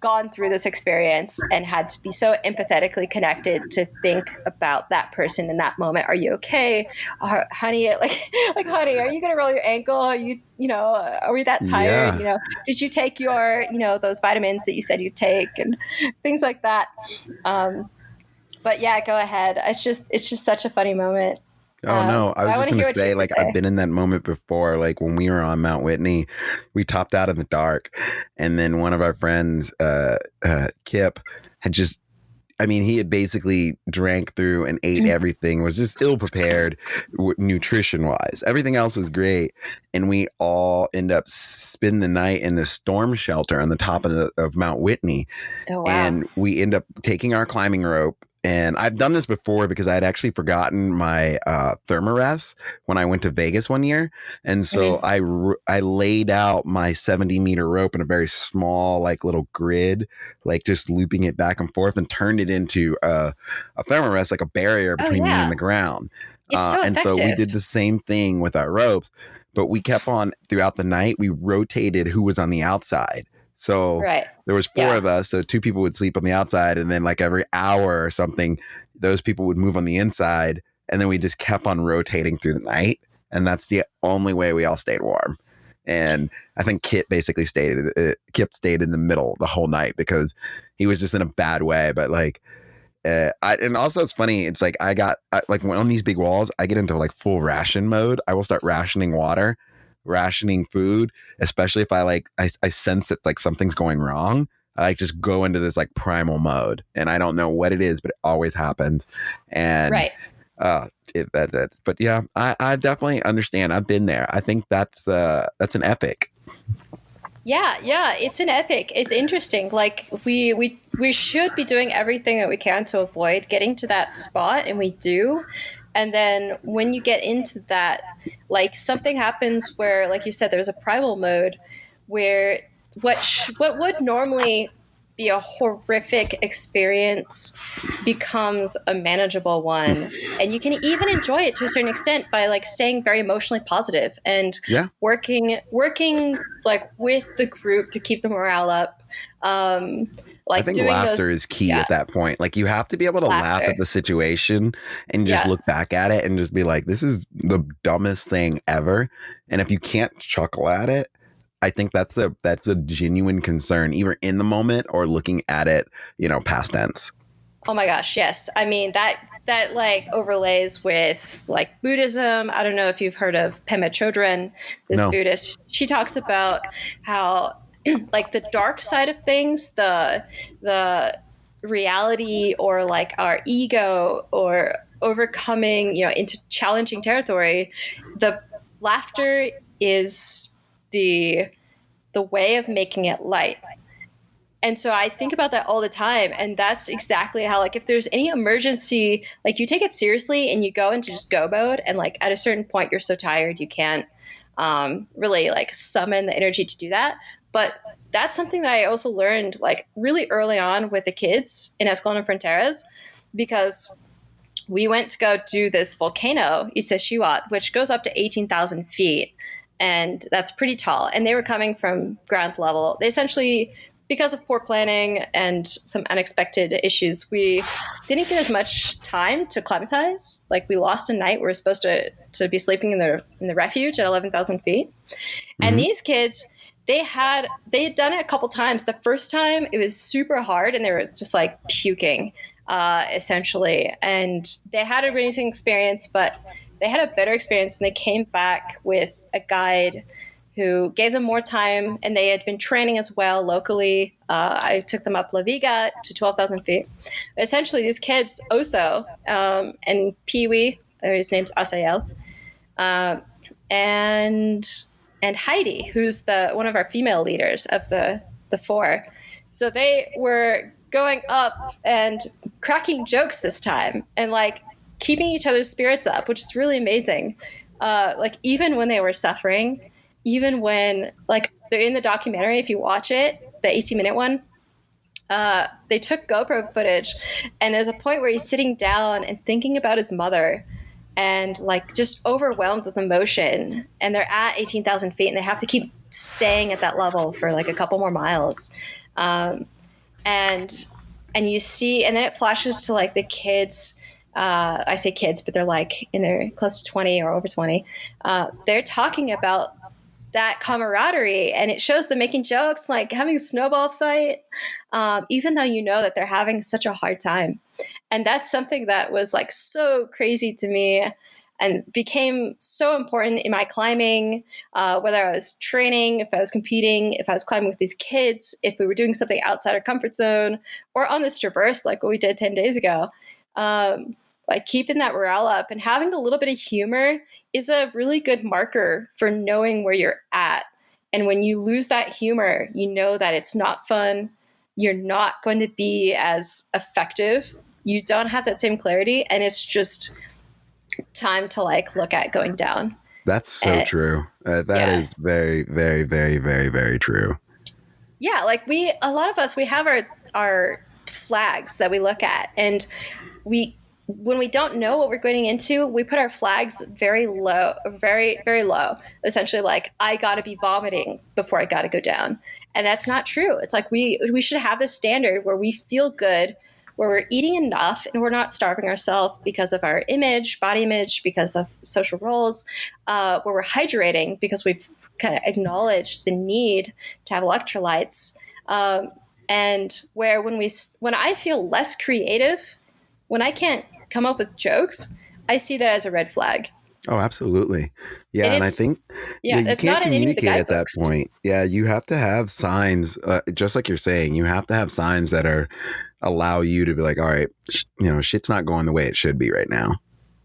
gone through this experience and had to be so empathetically connected to think about that person in that moment. Are you okay? Honey, like, honey, are you going to roll your ankle? Are you know, are we that tired? Yeah. You know, did you take your, you know, those vitamins that you said you'd take and things like that. But yeah, go ahead. It's just such a funny moment. Oh, no. I was just going to say, like, I've been in that moment before. Like, when we were on Mount Whitney, we topped out in the dark. And then one of our friends, Kip, had just, I mean, he had basically drank through and ate everything, was just ill prepared nutrition wise. Everything else was great. And we all end up spending the night in the storm shelter on the top of Mount Whitney. Oh, wow. And we end up taking our climbing rope. And I've done this before because I had actually forgotten my thermarest when I went to Vegas one year. And so I laid out my 70-meter rope in a very small, like little grid, like just looping it back and forth and turned it into a thermarest, like a barrier between me and the ground. It's so and effective. so we did the same thing with our ropes, but we kept on throughout the night. We rotated who was on the outside. So there was four of us. So two people would sleep on the outside. And then like every hour or something, those people would move on the inside. And then we just kept on rotating through the night. And that's the only way we all stayed warm. And I think Kip stayed in the middle the whole night because he was just in a bad way. But like, and also it's funny. It's like like when on these big walls, I get into like full ration mode. I will start rationing water, rationing food, especially if I sense that like something's going wrong. I like just go into this like primal mode, and I don't know what it is, but it always happens. And but yeah, I definitely understand. I've been there. I think that's an epic. Yeah, it's an epic. It's interesting. Like we should be doing everything that we can to avoid getting to that spot, and we do. And then when you get into that, like something happens where, like you said, there's a primal mode where what would normally be a horrific experience becomes a manageable one. And you can even enjoy it to a certain extent by like staying very emotionally positive and working like with the group to keep the morale up. I think laughter is key at that point. Like you have to be able to laugh at the situation and just look back at it and just be like, this is the dumbest thing ever. And if you can't chuckle at it, I think that's a genuine concern, either in the moment or looking at it, past tense. Oh my gosh, yes. I mean, that like overlays with like Buddhism. I don't know if you've heard of Pema Chodron, this Buddhist. She talks about how like the dark side of things, the reality or like our ego or overcoming, into challenging territory, the laughter is the way of making it light. And so I think about that all the time. And that's exactly how, like, if there's any emergency, like you take it seriously and you go into just go mode. And like at a certain point, you're so tired, you can't really like summon the energy to do that. But that's something that I also learned like really early on with the kids in Escalon and Fronteras, because we went to go do this volcano, Iseshiwat, which goes up to 18,000 feet. And that's pretty tall. And they were coming from ground level. They essentially, because of poor planning and some unexpected issues, we didn't get as much time to acclimatize. Like, we lost a night. We were supposed to be sleeping in the refuge at 11,000 feet. And these kids, they had done it a couple times. The first time it was super hard and they were just like puking, essentially. And they had an amazing experience, but they had a better experience when they came back with a guide who gave them more time, and they had been training as well locally. I took them up La Viga to 12,000 feet. Essentially, these kids, Oso and Pee-wee, his name's Asael, and Heidi, who's one of our female leaders of the four. So they were going up and cracking jokes this time, and like keeping each other's spirits up, which is really amazing. Like, even when they were suffering, even when, like, they're in the documentary, if you watch it, the 18-minute one, they took GoPro footage, and there's a point where he's sitting down and thinking about his mother and like just overwhelmed with emotion, and they're at 18,000 feet and they have to keep staying at that level for like a couple more miles. And you see, and then it flashes to like the kids. I say kids, but they're like in their close to 20 or over 20. They're talking about that camaraderie, and it shows them making jokes, like having a snowball fight, even though you know that they're having such a hard time. And that's something that was like so crazy to me and became so important in my climbing, whether I was training, if I was competing, if I was climbing with these kids, if we were doing something outside our comfort zone, or on this traverse like what we did 10 days ago. Like, keeping that morale up and having a little bit of humor is a really good marker for knowing where you're at. And when you lose that humor, you know that it's not fun. You're not going to be as effective. You don't have that same clarity. And it's just time to like look at going down. That's so true. That is very, very, very, very, very true. Yeah. Like, a lot of us, we have our flags that we look at, and when we don't know what we're going into, we put our flags very low, very, very low. Essentially, like, I got to be vomiting before I got to go down. And that's not true. It's like we should have this standard where we feel good, where we're eating enough and we're not starving ourselves because of our image, body image, because of social roles, where we're hydrating because we've kind of acknowledged the need to have electrolytes. And where when I feel less creative, when I can't come up with jokes, I see that as a red flag. Oh, absolutely. Yeah. And I think you it's can't not in any of the communicate at that guidebooks. point. Yeah. You have to have signs, just like you're saying, you have to have signs that allow you to be like, all right, shit's not going the way it should be right now.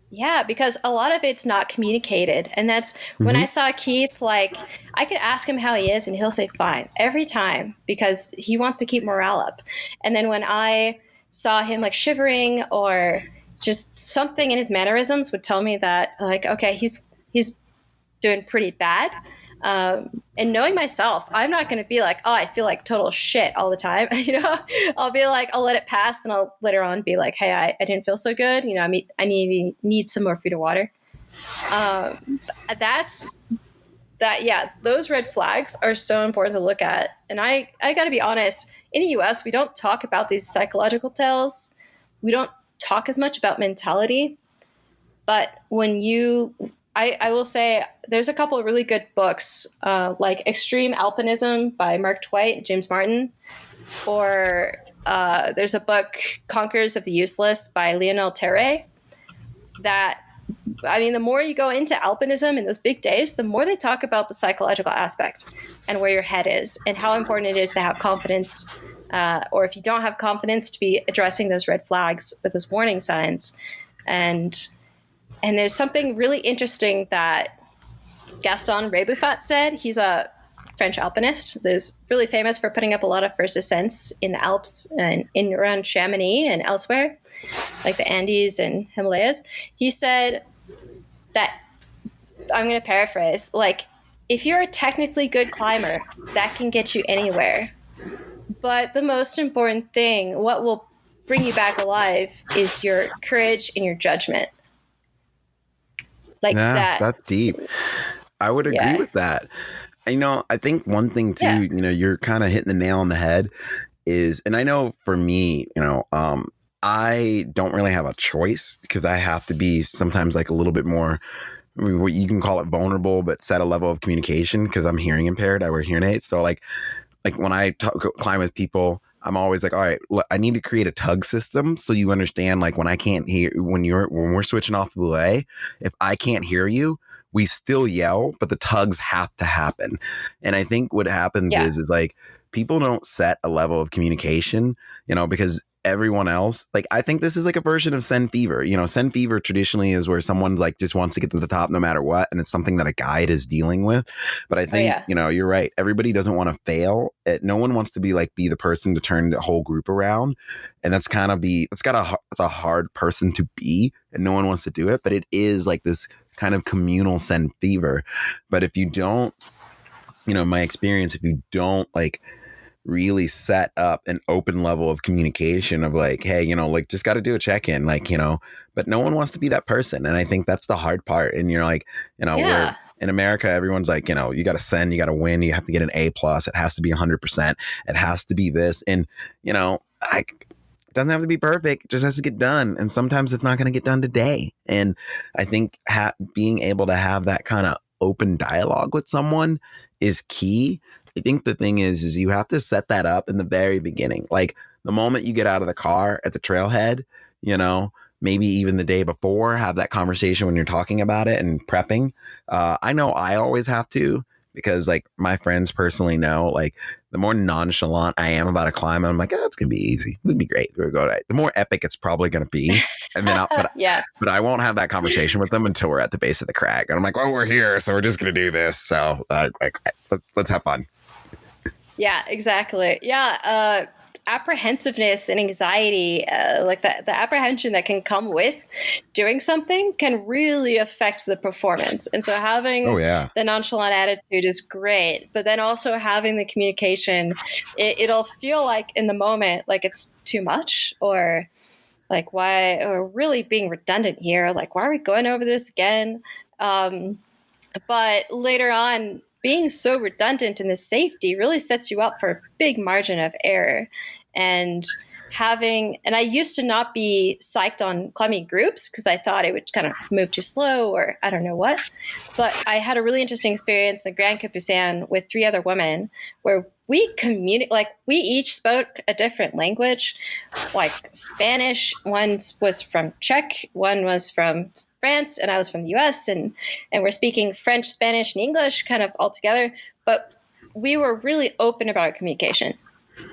Yeah, because a lot of it's not communicated. And that's when I saw Keith, like, I could ask him how he is and he'll say fine every time because he wants to keep morale up. And then when I saw him like shivering or just something in his mannerisms would tell me that, like, okay, he's doing pretty bad. And knowing myself, I'm not going to be like, oh, I feel like total shit all the time. I'll be like, I'll let it pass. And I'll later on be like, hey, I didn't feel so good. I need some more food or water. Those red flags are so important to look at. And I got to be honest, in the US, we don't talk about these psychological tells. We don't talk as much about mentality. But I will say there's a couple of really good books, like Extreme Alpinism by Mark Twight and James Martin, or there's a book, Conquerors of the Useless by Lionel Terray. The more you go into alpinism in those big days, the more they talk about the psychological aspect and where your head is and how important it is to have confidence, or if you don't have confidence, to be addressing those red flags with those warning signs. And there's something really interesting that Gaston Rebuffat said. He's a French alpinist. He's really famous for putting up a lot of first ascents in the Alps and in around Chamonix and elsewhere, like the Andes and Himalayas. He said that, I'm going to paraphrase, like, if you're a technically good climber, that can get you anywhere. But the most important thing, what will bring you back alive is your courage and your judgment. Like Yeah, that. that's deep. I would agree Yeah. with that. I think one thing too, Yeah. you're kind of hitting the nail on the head is, and I know for me, I don't really have a choice because I have to be sometimes like a little bit more, I mean, what you can call it vulnerable, but set a level of communication because I'm hearing impaired. I wear hearing aids. So like when I climb with people, I'm always like, all right, look, I need to create a tug system so you understand. Like when I can't hear, when we're switching off the belay, if I can't hear you, we still yell, but the tugs have to happen. And I think what happens Yeah. is like people don't set a level of communication, because everyone else, like I think this is like a version of Sen Fever. Sen Fever traditionally is where someone like just wants to get to the top no matter what, and it's something that a guide is dealing with. But I think you're right. Everybody doesn't want to fail. No one wants to be the person to turn the whole group around, and it's a hard person to be, and no one wants to do it. But it is like this kind of communal Sen Fever. But if you don't, in my experience, if you don't like really set up an open level of communication of like, hey, like just got to do a check-in, but no one wants to be that person. And I think that's the hard part. And you're like, where in America, everyone's like, you got to send, you got to win, you have to get an A+, it has to be 100%, it has to be this. And, it doesn't have to be perfect, it just has to get done. And sometimes it's not going to get done today. And I think being able to have that kind of open dialogue with someone is key. I think the thing is you have to set that up in the very beginning. Like the moment you get out of the car at the trailhead, maybe even the day before, have that conversation when you're talking about it and prepping. I know I always have to, because like my friends personally know, like the more nonchalant I am about a climb, I'm like, it's going to be easy. It would be great. We'll go right. The more epic it's probably going to be. And then but I won't have that conversation with them until we're at the base of the crag. And I'm like, well, we're here, so we're just going to do this. So let's have fun. Yeah, exactly. Yeah. Apprehensiveness and anxiety, like the apprehension that can come with doing something can really affect the performance. And so having the nonchalant attitude is great, but then also having the communication, it'll feel like in the moment, like it's too much, or like why, or really being redundant here. Like, why are we going over this again? But later on, being so redundant in the safety really sets you up for a big margin of error. And I used to not be psyched on climbing groups because I thought it would kind of move too slow or I don't know what. But I had a really interesting experience in the Grand Capucin with 3 other women where we we each spoke a different language, like Spanish. One was from Czech, one was from France, and I was from the US, and we're speaking French, Spanish, and English kind of all together. But we were really open about our communication.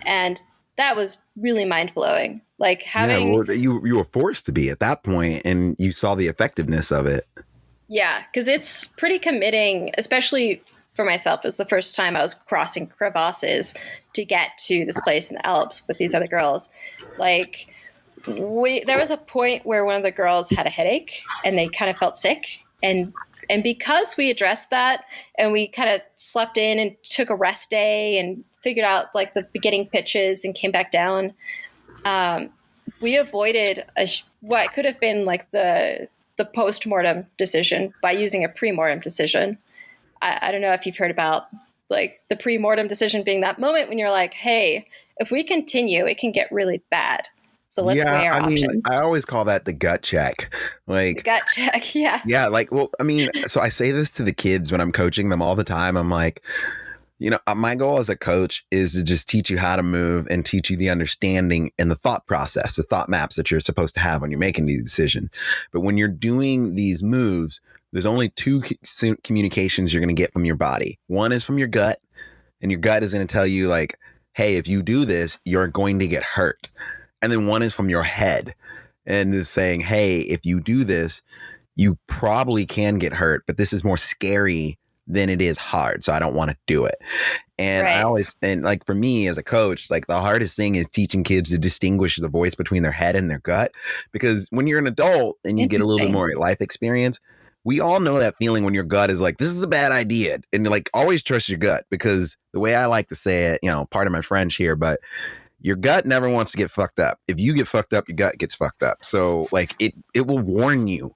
And that was really mind-blowing. Like having you were forced to be at that point, and you saw the effectiveness of it. Yeah, because it's pretty committing, especially for myself. It was the first time I was crossing crevasses to get to this place in the Alps with these other girls. Like there was a point where one of the girls had a headache and they kind of felt sick, and because we addressed that and we kind of slept in and took a rest day and figured out like the beginning pitches and came back down, we avoided what could have been like the post-mortem decision by using a pre-mortem decision. I don't know if you've heard about like the pre-mortem decision being that moment when you're like, hey, if we continue, it can get really bad. So let's weigh our options. I always call that the gut check. Like the gut check, yeah. Yeah, like, well, I mean, so I say this to the kids when I'm coaching them all the time. I'm like, my goal as a coach is to just teach you how to move and teach you the understanding and the thought process, the thought maps that you're supposed to have when you're making these decisions. But when you're doing these moves, there's only 2 communications you're going to get from your body. One is from your gut, and your gut is going to tell you like, hey, if you do this, you're going to get hurt. And then one is from your head and is saying, hey, if you do this, you probably can get hurt, but this is more scary than it is hard. So I don't want to do it. And and like for me as a coach, like the hardest thing is teaching kids to distinguish the voice between their head and their gut. Because when you're an adult and you get a little bit more life experience, we all know that feeling when your gut is like, this is a bad idea. And you're like, always trust your gut, because the way I like to say it, pardon my French here, but your gut never wants to get fucked up. If you get fucked up, your gut gets fucked up. So like it will warn you.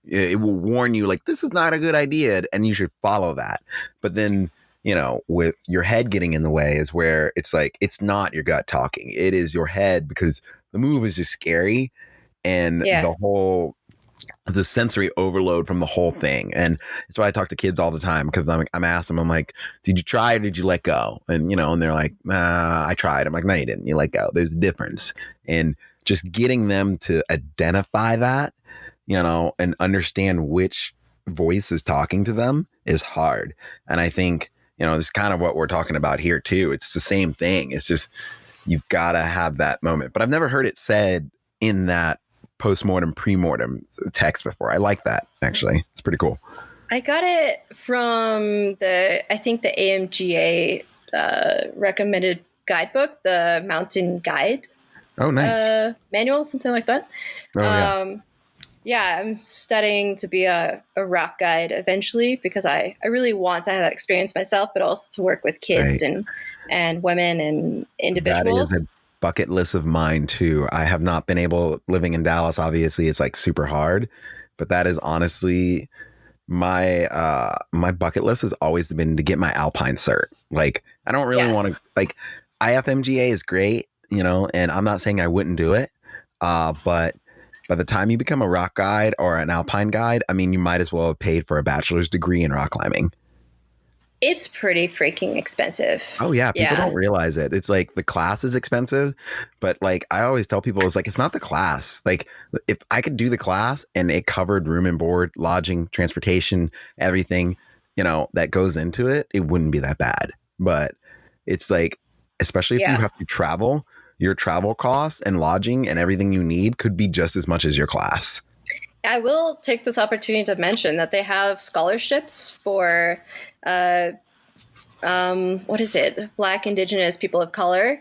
It will warn you like this is not a good idea, and you should follow that. But then, with your head getting in the way is where it's like it's not your gut talking. It is your head, because the move is just scary, and the sensory overload from the whole thing. And that's why I talk to kids all the time, because I'm asking them, I'm like, did you try or did you let go? And, and they're like, I tried. I'm like, no, you didn't. You let go. There's a difference. And just getting them to identify that, and understand which voice is talking to them is hard. And I think, this is kind of what we're talking about here too. It's the same thing. It's just, you've got to have that moment. But I've never heard it said in that postmortem, premortem text before. I like that, actually. It's pretty cool. I got it from the AMGA recommended guidebook, the Mountain Guide. Oh, nice. Manual, something like that. Oh, yeah. Yeah, I'm studying to be a rock guide eventually, because I really want to have that experience myself, but also to work with kids and women and individuals. That is a bucket list of mine too. I have not been able, living in Dallas, obviously it's like super hard, but that is honestly my bucket list has always been to get my Alpine cert. Like, I don't really want to, like, IFMGA is great, and I'm not saying I wouldn't do it, but by the time you become a rock guide or an Alpine guide, I mean, you might as well have paid for a bachelor's degree in rock climbing. It's pretty freaking expensive. Oh, yeah. People don't realize it. It's like the class is expensive, but like I always tell people, it's like, it's not the class. Like, if I could do the class and it covered room and board, lodging, transportation, everything, that goes into it, it wouldn't be that bad. But it's like, especially if you have to travel, your travel costs and lodging and everything you need could be just as much as your class. I will take this opportunity to mention that they have scholarships for, Black, Indigenous, people of color,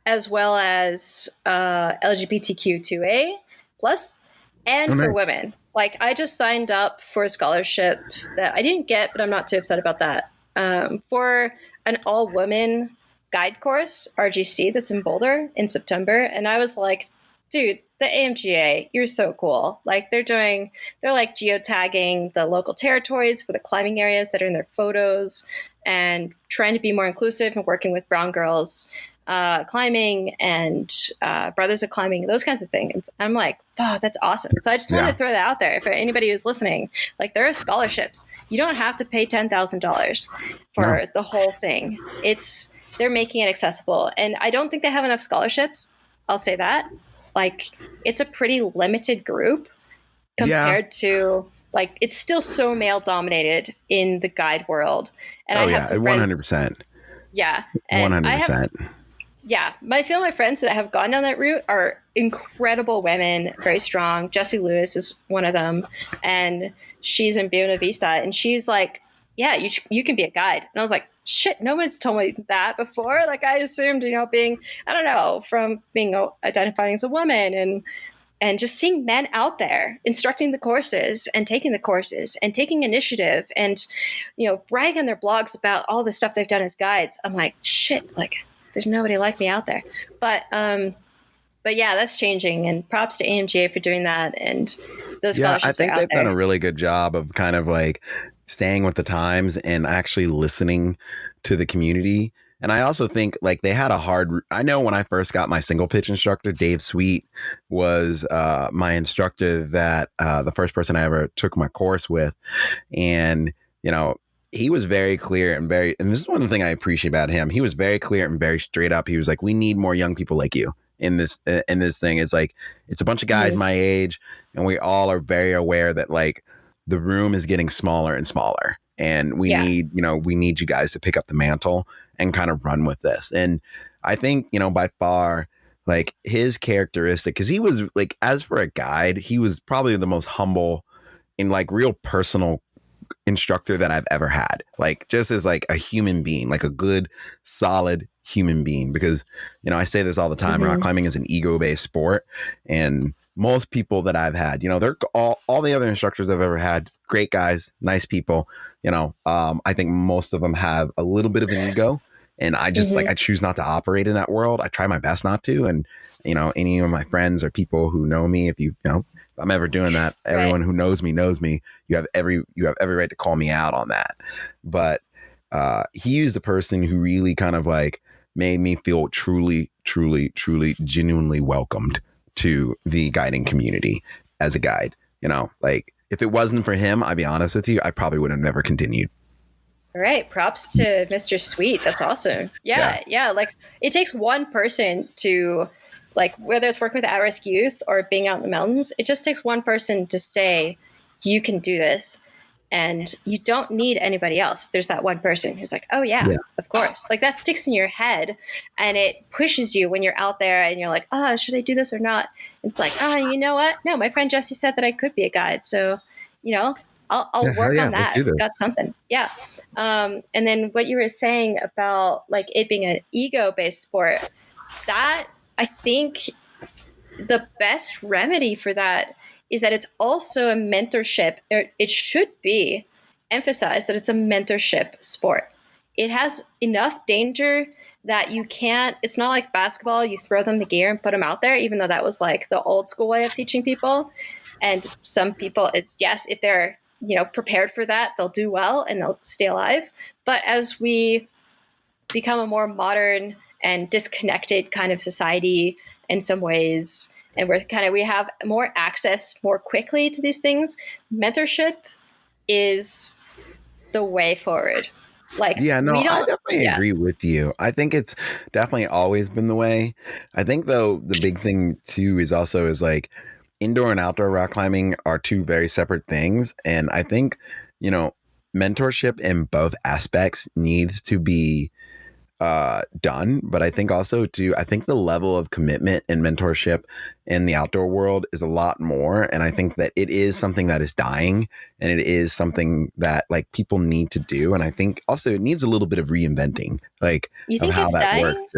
as well as LGBTQ2A plus, and for women. Like, I just signed up for a scholarship that I didn't get, but I'm not too upset about that, for an all-women guide course, RGC, that's in Boulder in September. And I was like, dude, the AMGA, you're so cool. Like, they're like geotagging the local territories for the climbing areas that are in their photos, and trying to be more inclusive and working with brown girls climbing and brothers of climbing, those kinds of things. And I'm like, oh, that's awesome. So I just wanted to throw that out there for anybody who's listening. Like, there are scholarships. You don't have to pay $10,000 for the whole thing. They're making it accessible. And I don't think they have enough scholarships. I'll say that. Like, it's a pretty limited group compared to, like, it's still so male dominated in the guide world. And I have some friends, 100%. Yeah. And 100%. My friends that have gone down that route are incredible women, very strong. Jessie Lewis is one of them. And she's in Buena Vista. And she's like, yeah, you can be a guide. And I was like, shit, no one's told me that before. Like, I assumed, being, I don't know, from being identifying as a woman and just seeing men out there instructing the courses and taking initiative and, brag on their blogs about all the stuff they've done as guides. I'm like, shit, like, there's nobody like me out there. But yeah, that's changing, and props to AMGA for doing that. And those scholarships I think are out they've there. done a really good job of kind of like staying with the times and actually listening to the community. And I also think like they had I know when I first got my single pitch instructor, Dave Sweet was my instructor that the first person I ever took my course with. And, he was very clear and this is one thing I appreciate about him. He was very clear and very straight up. He was like, we need more young people like you in this thing. It's like, it's a bunch of guys my age, and we all are very aware that like the room is getting smaller and smaller, and we need you guys to pick up the mantle and kind of run with this. And I think, by far, like his characteristic, because he was like, as for a guide, he was probably the most humble and like real personal instructor that I've ever had, like just as like a human being, like a good, solid human being. Because, I say this all the time, rock climbing is an ego-based sport, and most people that I've had, they're all the other instructors I've ever had, great guys, nice people, I think most of them have a little bit of an ego, And I just like, I choose not to operate in that world. I try my best not to. And, you know, any of my friends or people who know me, if you know, if I'm ever doing that, everyone who knows me knows me. You have every right to call me out on that. But he is the person who really kind of like made me feel truly, genuinely welcomed to the guiding community as a guide. You know, like if it wasn't for him, I'll be honest with you, I probably would have never continued. All right. Props to Mr. Sweet. That's awesome. Yeah. Like it takes one person to, like, whether it's working with at-risk youth or being out in the mountains, it just takes one person to say, you can do this. And you don't need anybody else. If there's that one person who's like, oh yeah, of course. Like that sticks in your head and it pushes you when you're out there and you're like, oh, should I do this or not? It's like, oh, you know what? No, my friend Jesse said that I could be a guide. So, you know, I'll work on that. Got something. Yeah. And then what you were saying about like it being an ego-based sport, that I think the best remedy for that is that it's also a mentorship. It should be emphasized that it's a mentorship sport. It has enough danger that you can't, it's not like basketball, you throw them the gear and put them out there, even though that was like the old school way of teaching people. And some people, it's yes, if they're, you know, prepared for that, they'll do well and they'll stay alive. But as we become a more modern and disconnected kind of society in some ways, and we have more access more quickly to these things, mentorship is the way forward. Like, I definitely agree with you. I think it's definitely always been the way. I think though the big thing too is like indoor and outdoor rock climbing are two very separate things. And I think, you know, mentorship in both aspects needs to be done. But I think also too, I think the level of commitment and mentorship in the outdoor world is a lot more. And I think that it is something that is dying and it is something that like people need to do. And I think also it needs a little bit of reinventing, like of how that dying? Worked.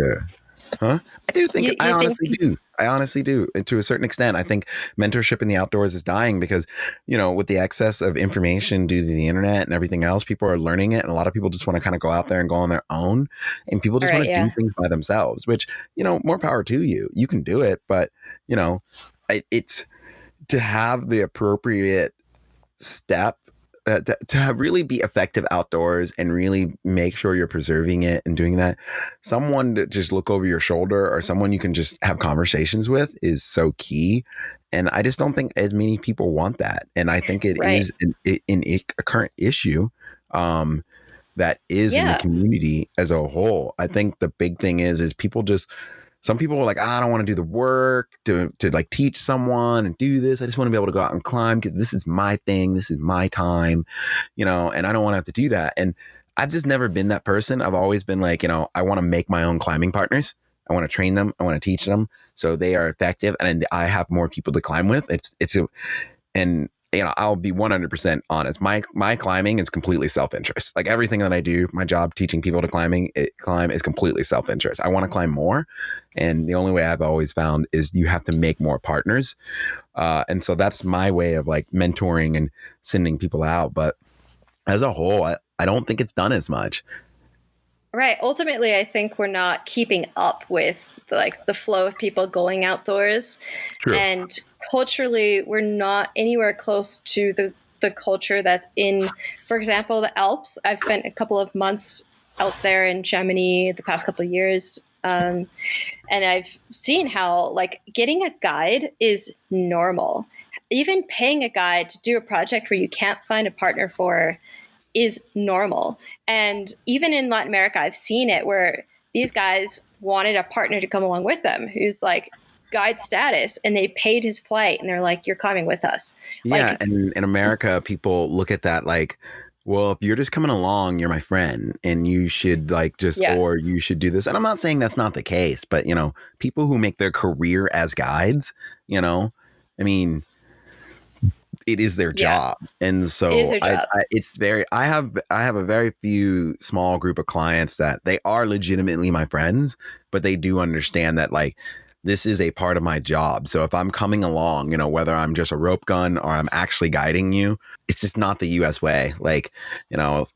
Huh? I do think I honestly do. And to a certain extent, I think mentorship in the outdoors is dying because, you know, with the excess of information due to the internet and everything else, people are learning it. And a lot of people just want to kind of go out there and go on their own. And people just want to do things by themselves, which, you know, more power to you. You can do it. But, you know, it's to have the appropriate step to really be effective outdoors and really make sure you're preserving it and doing that. Someone to just look over your shoulder or someone you can just have conversations with is so key. And I just don't think as many people want that. And I think it is a current issue that is in the community as a whole. I think the big thing is people just, some people are like, I don't want to do the work to like teach someone and do this. I just want to be able to go out and climb because this is my thing. This is my time, you know, and I don't want to have to do that. And I've just never been that person. I've always been like, you know, I want to make my own climbing partners. I want to train them. I want to teach them so they are effective. And I have more people to climb with. And you know, I'll be 100% honest. My climbing is completely self-interest. Like everything that I do, my job teaching people to climb is completely self-interest. I want to climb more. And the only way I've always found is you have to make more partners. And so that's my way of like mentoring and sending people out. But as a whole, I don't think it's done as much. Right. Ultimately, I think we're not keeping up with the flow of people going outdoors. True. And culturally, we're not anywhere close to the culture that's in, for example, the Alps. I've spent a couple of months out there in Chamonix the past couple of years. And I've seen how like getting a guide is normal. Even paying a guide to do a project where you can't find a partner for is normal. And even in Latin America, I've seen it where these guys wanted a partner to come along with them who's like guide status, and they paid his flight and they're like, you're climbing with us. Yeah. Like, and in America, people look at that like, well, if you're just coming along, you're my friend and you should like just, or you should do this. And I'm not saying that's not the case, but you know, people who make their career as guides, you know, I mean, it is their job. And so I have a very few small group of clients that they are legitimately my friends, but they do understand that like, this is a part of my job. So if I'm coming along, you know, whether I'm just a rope gun or I'm actually guiding you, it's just not the US way. Like, you know,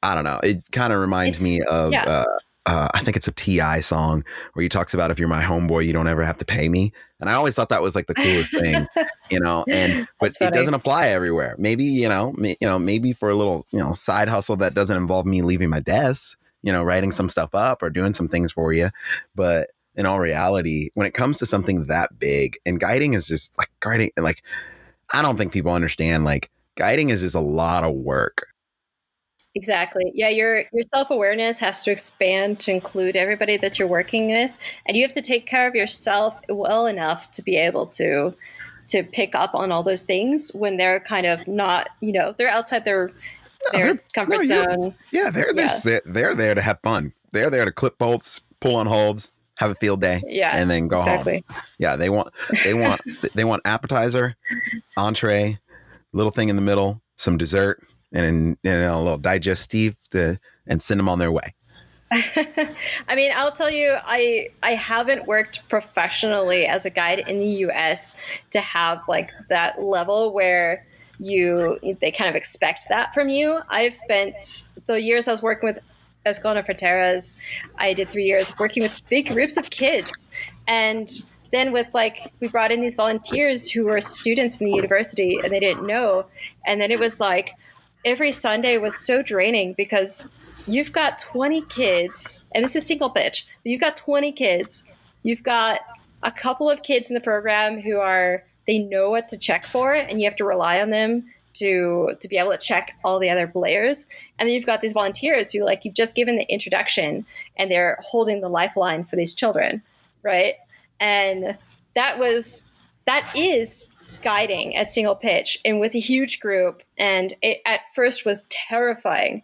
I don't know. It kind of reminds me of, I think it's a T.I. song where he talks about, if you're my homeboy, you don't ever have to pay me. And I always thought that was like the coolest thing, but it doesn't apply everywhere. Maybe, maybe for a little, side hustle that doesn't involve me leaving my desk, writing some stuff up or doing some things for you. But in all reality, when it comes to something that big, and guiding is just like guiding, like, I don't think people understand, like, guiding is just a lot of work. Exactly. Yeah, your self-awareness has to expand to include everybody that you're working with, and you have to take care of yourself well enough to be able to pick up on all those things when they're kind of not, they're outside their comfort zone. Yeah, they're there to have fun. They're there to clip bolts, pull on holds, have a field day, and then go home. Yeah, they want appetizer, entree, little thing in the middle, some dessert, and a little digestive and send them on their way. I mean, I'll tell you, I haven't worked professionally as a guide in the US to have like that level where they kind of expect that from you. I've spent the years I was working with Escalona Fronteras, I did 3 years working with big groups of kids. And then we brought in these volunteers who were students from the university and they didn't know. And then it was like, every Sunday was so draining because you've got 20 kids, and this is single pitch. You've got 20 kids. You've got a couple of kids in the program they know what to check for, and you have to rely on them to be able to check all the other players. And then you've got these volunteers who, like, you've just given the introduction, and they're holding the lifeline for these children, right? And that is guiding at single pitch and with a huge group. And it at first was terrifying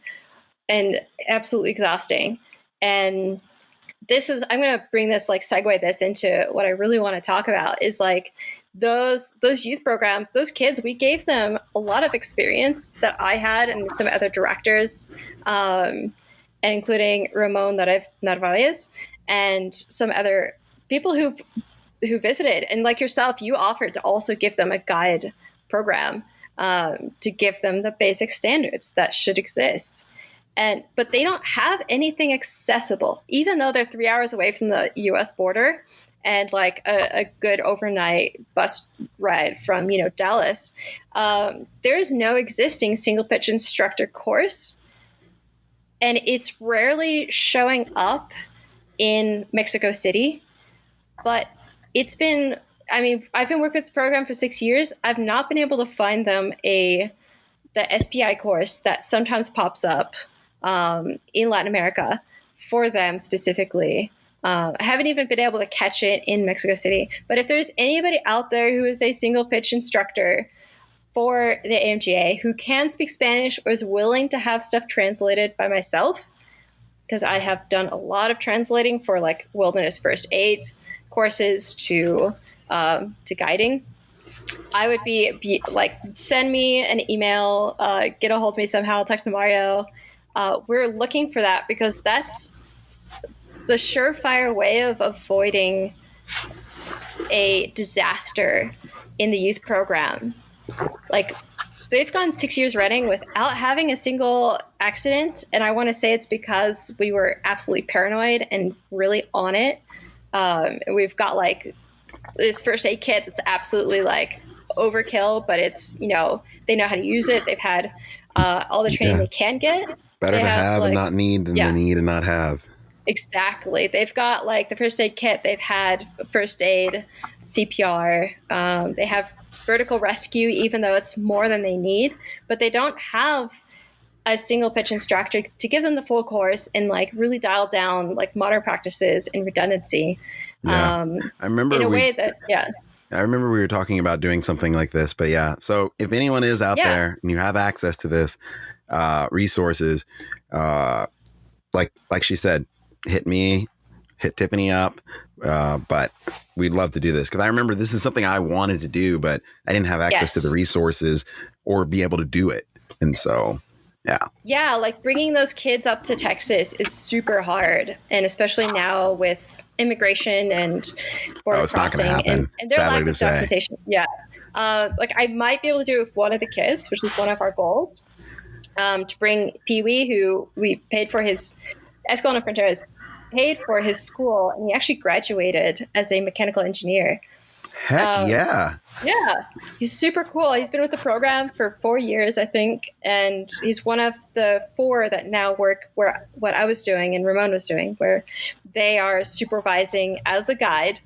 and absolutely exhausting. And I'm going to bring this, like, segue this into what I really want to talk about is like those youth programs, those kids, we gave them a lot of experience that I had and some other directors, including Ramon Narvaez and some other people who visited, and like yourself, you offered to also give them a guide program to give them the basic standards that should exist. But they don't have anything accessible, even though they're 3 hours away from the U.S. border and like a good overnight bus ride from Dallas. There is no existing single pitch instructor course, and it's rarely showing up in Mexico City, but I've been working with this program for 6 years. I've not been able to find them the SPI course that sometimes pops up in Latin America for them specifically. I haven't even been able to catch it in Mexico City. But if there's anybody out there who is a single pitch instructor for the AMGA who can speak Spanish or is willing to have stuff translated by myself, because I have done a lot of translating for like wilderness first aid courses to guiding, I would be like, send me an email, get a hold of me somehow, talk to Mario. We're looking for that because that's the surefire way of avoiding a disaster in the youth program. Like, they've gone 6 years running without having a single accident. And I want to say it's because we were absolutely paranoid and really on it. We've got like this first aid kit that's absolutely like overkill, but it's, they know how to use it. They've had all the training they can get. Better to have and not need than to need and not have. Exactly. They've got like the first aid kit. They've had first aid, CPR. They have vertical rescue, even though it's more than they need, but they don't have a single pitch instructor to give them the full course and like really dial down like modern practices and redundancy. I remember in a way that, I remember we were talking about doing something like this, but so if anyone is out there and you have access to this resources, like she said, hit Tiffany up. But we'd love to do this because I remember this is something I wanted to do, but I didn't have access to the resources or be able to do it. And so, yeah, like bringing those kids up to Texas is super hard. And especially now with immigration and border crossing and their lack of documentation. Yeah. Like I might be able to do it with one of the kids, which is one of our goals. to bring Pee Wee, who we paid for his Escalon Fronteras paid for his school, and he actually graduated as a mechanical engineer. Heck yeah. Yeah, he's super cool. He's been with the program for 4 years, I think, and he's one of the 4 that now work where what I was doing and Ramon was doing, where they are supervising as a guide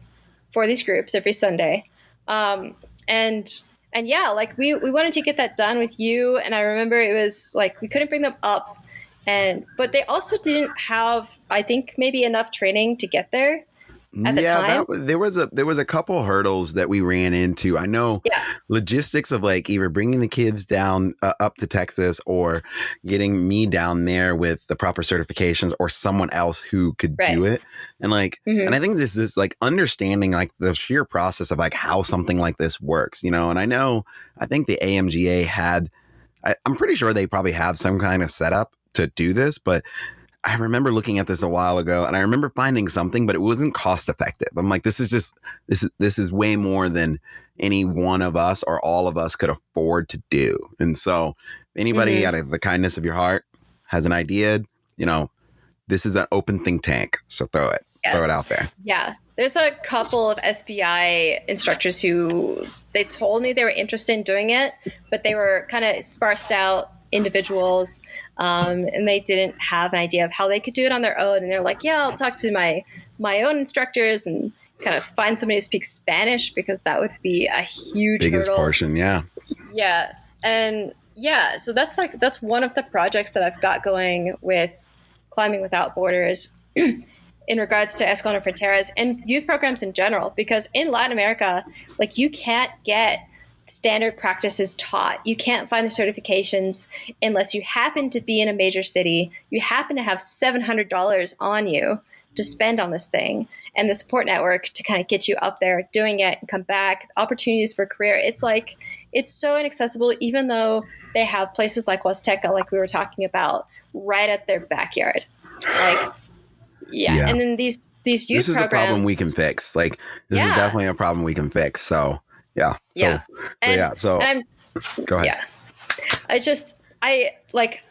for these groups every Sunday. And yeah, like we wanted to get that done with you, and I remember it was like we couldn't bring them up, but they also didn't have, I think, maybe enough training to get there at the time. There was a couple hurdles that we ran into. I know logistics of like either bringing the kids down up to Texas or getting me down there with the proper certifications or someone else who could do it. And like, and I think this is like understanding like the sheer process of like how something like this works, and I think the AMGA I'm pretty sure they probably have some kind of setup to do this, but I remember looking at this a while ago and I remember finding something, but it wasn't cost effective. I'm like, this is way more than any one of us or all of us could afford to do. And so if anybody out of the kindness of your heart has an idea, this is an open think tank. So throw it out there. Yeah. There's a couple of SPI instructors who they told me they were interested in doing it, but they were kind of sparsed out individuals, and they didn't have an idea of how they could do it on their own. And they're like, yeah, I'll talk to my own instructors and kind of find somebody to speak Spanish, because that would be a biggest hurdle. Portion. Yeah. Yeah. And yeah, so that's one of the projects that I've got going with Climbing Without Borders in regards to Escalon Fronteras and youth programs in general, because in Latin America, like you can't get standard practices taught. You can't find the certifications unless you happen to be in a major city. You happen to have $700 on you to spend on this thing, and the support network to kind of get you up there doing it and come back, opportunities for career. It's like, it's so inaccessible, even though they have places like Huasteca, like we were talking about, right at their backyard. Like, yeah. And then these youth programs. This is a problem we can fix. Like, this is definitely a problem we can fix. So, yeah. So, go ahead. Yeah. I like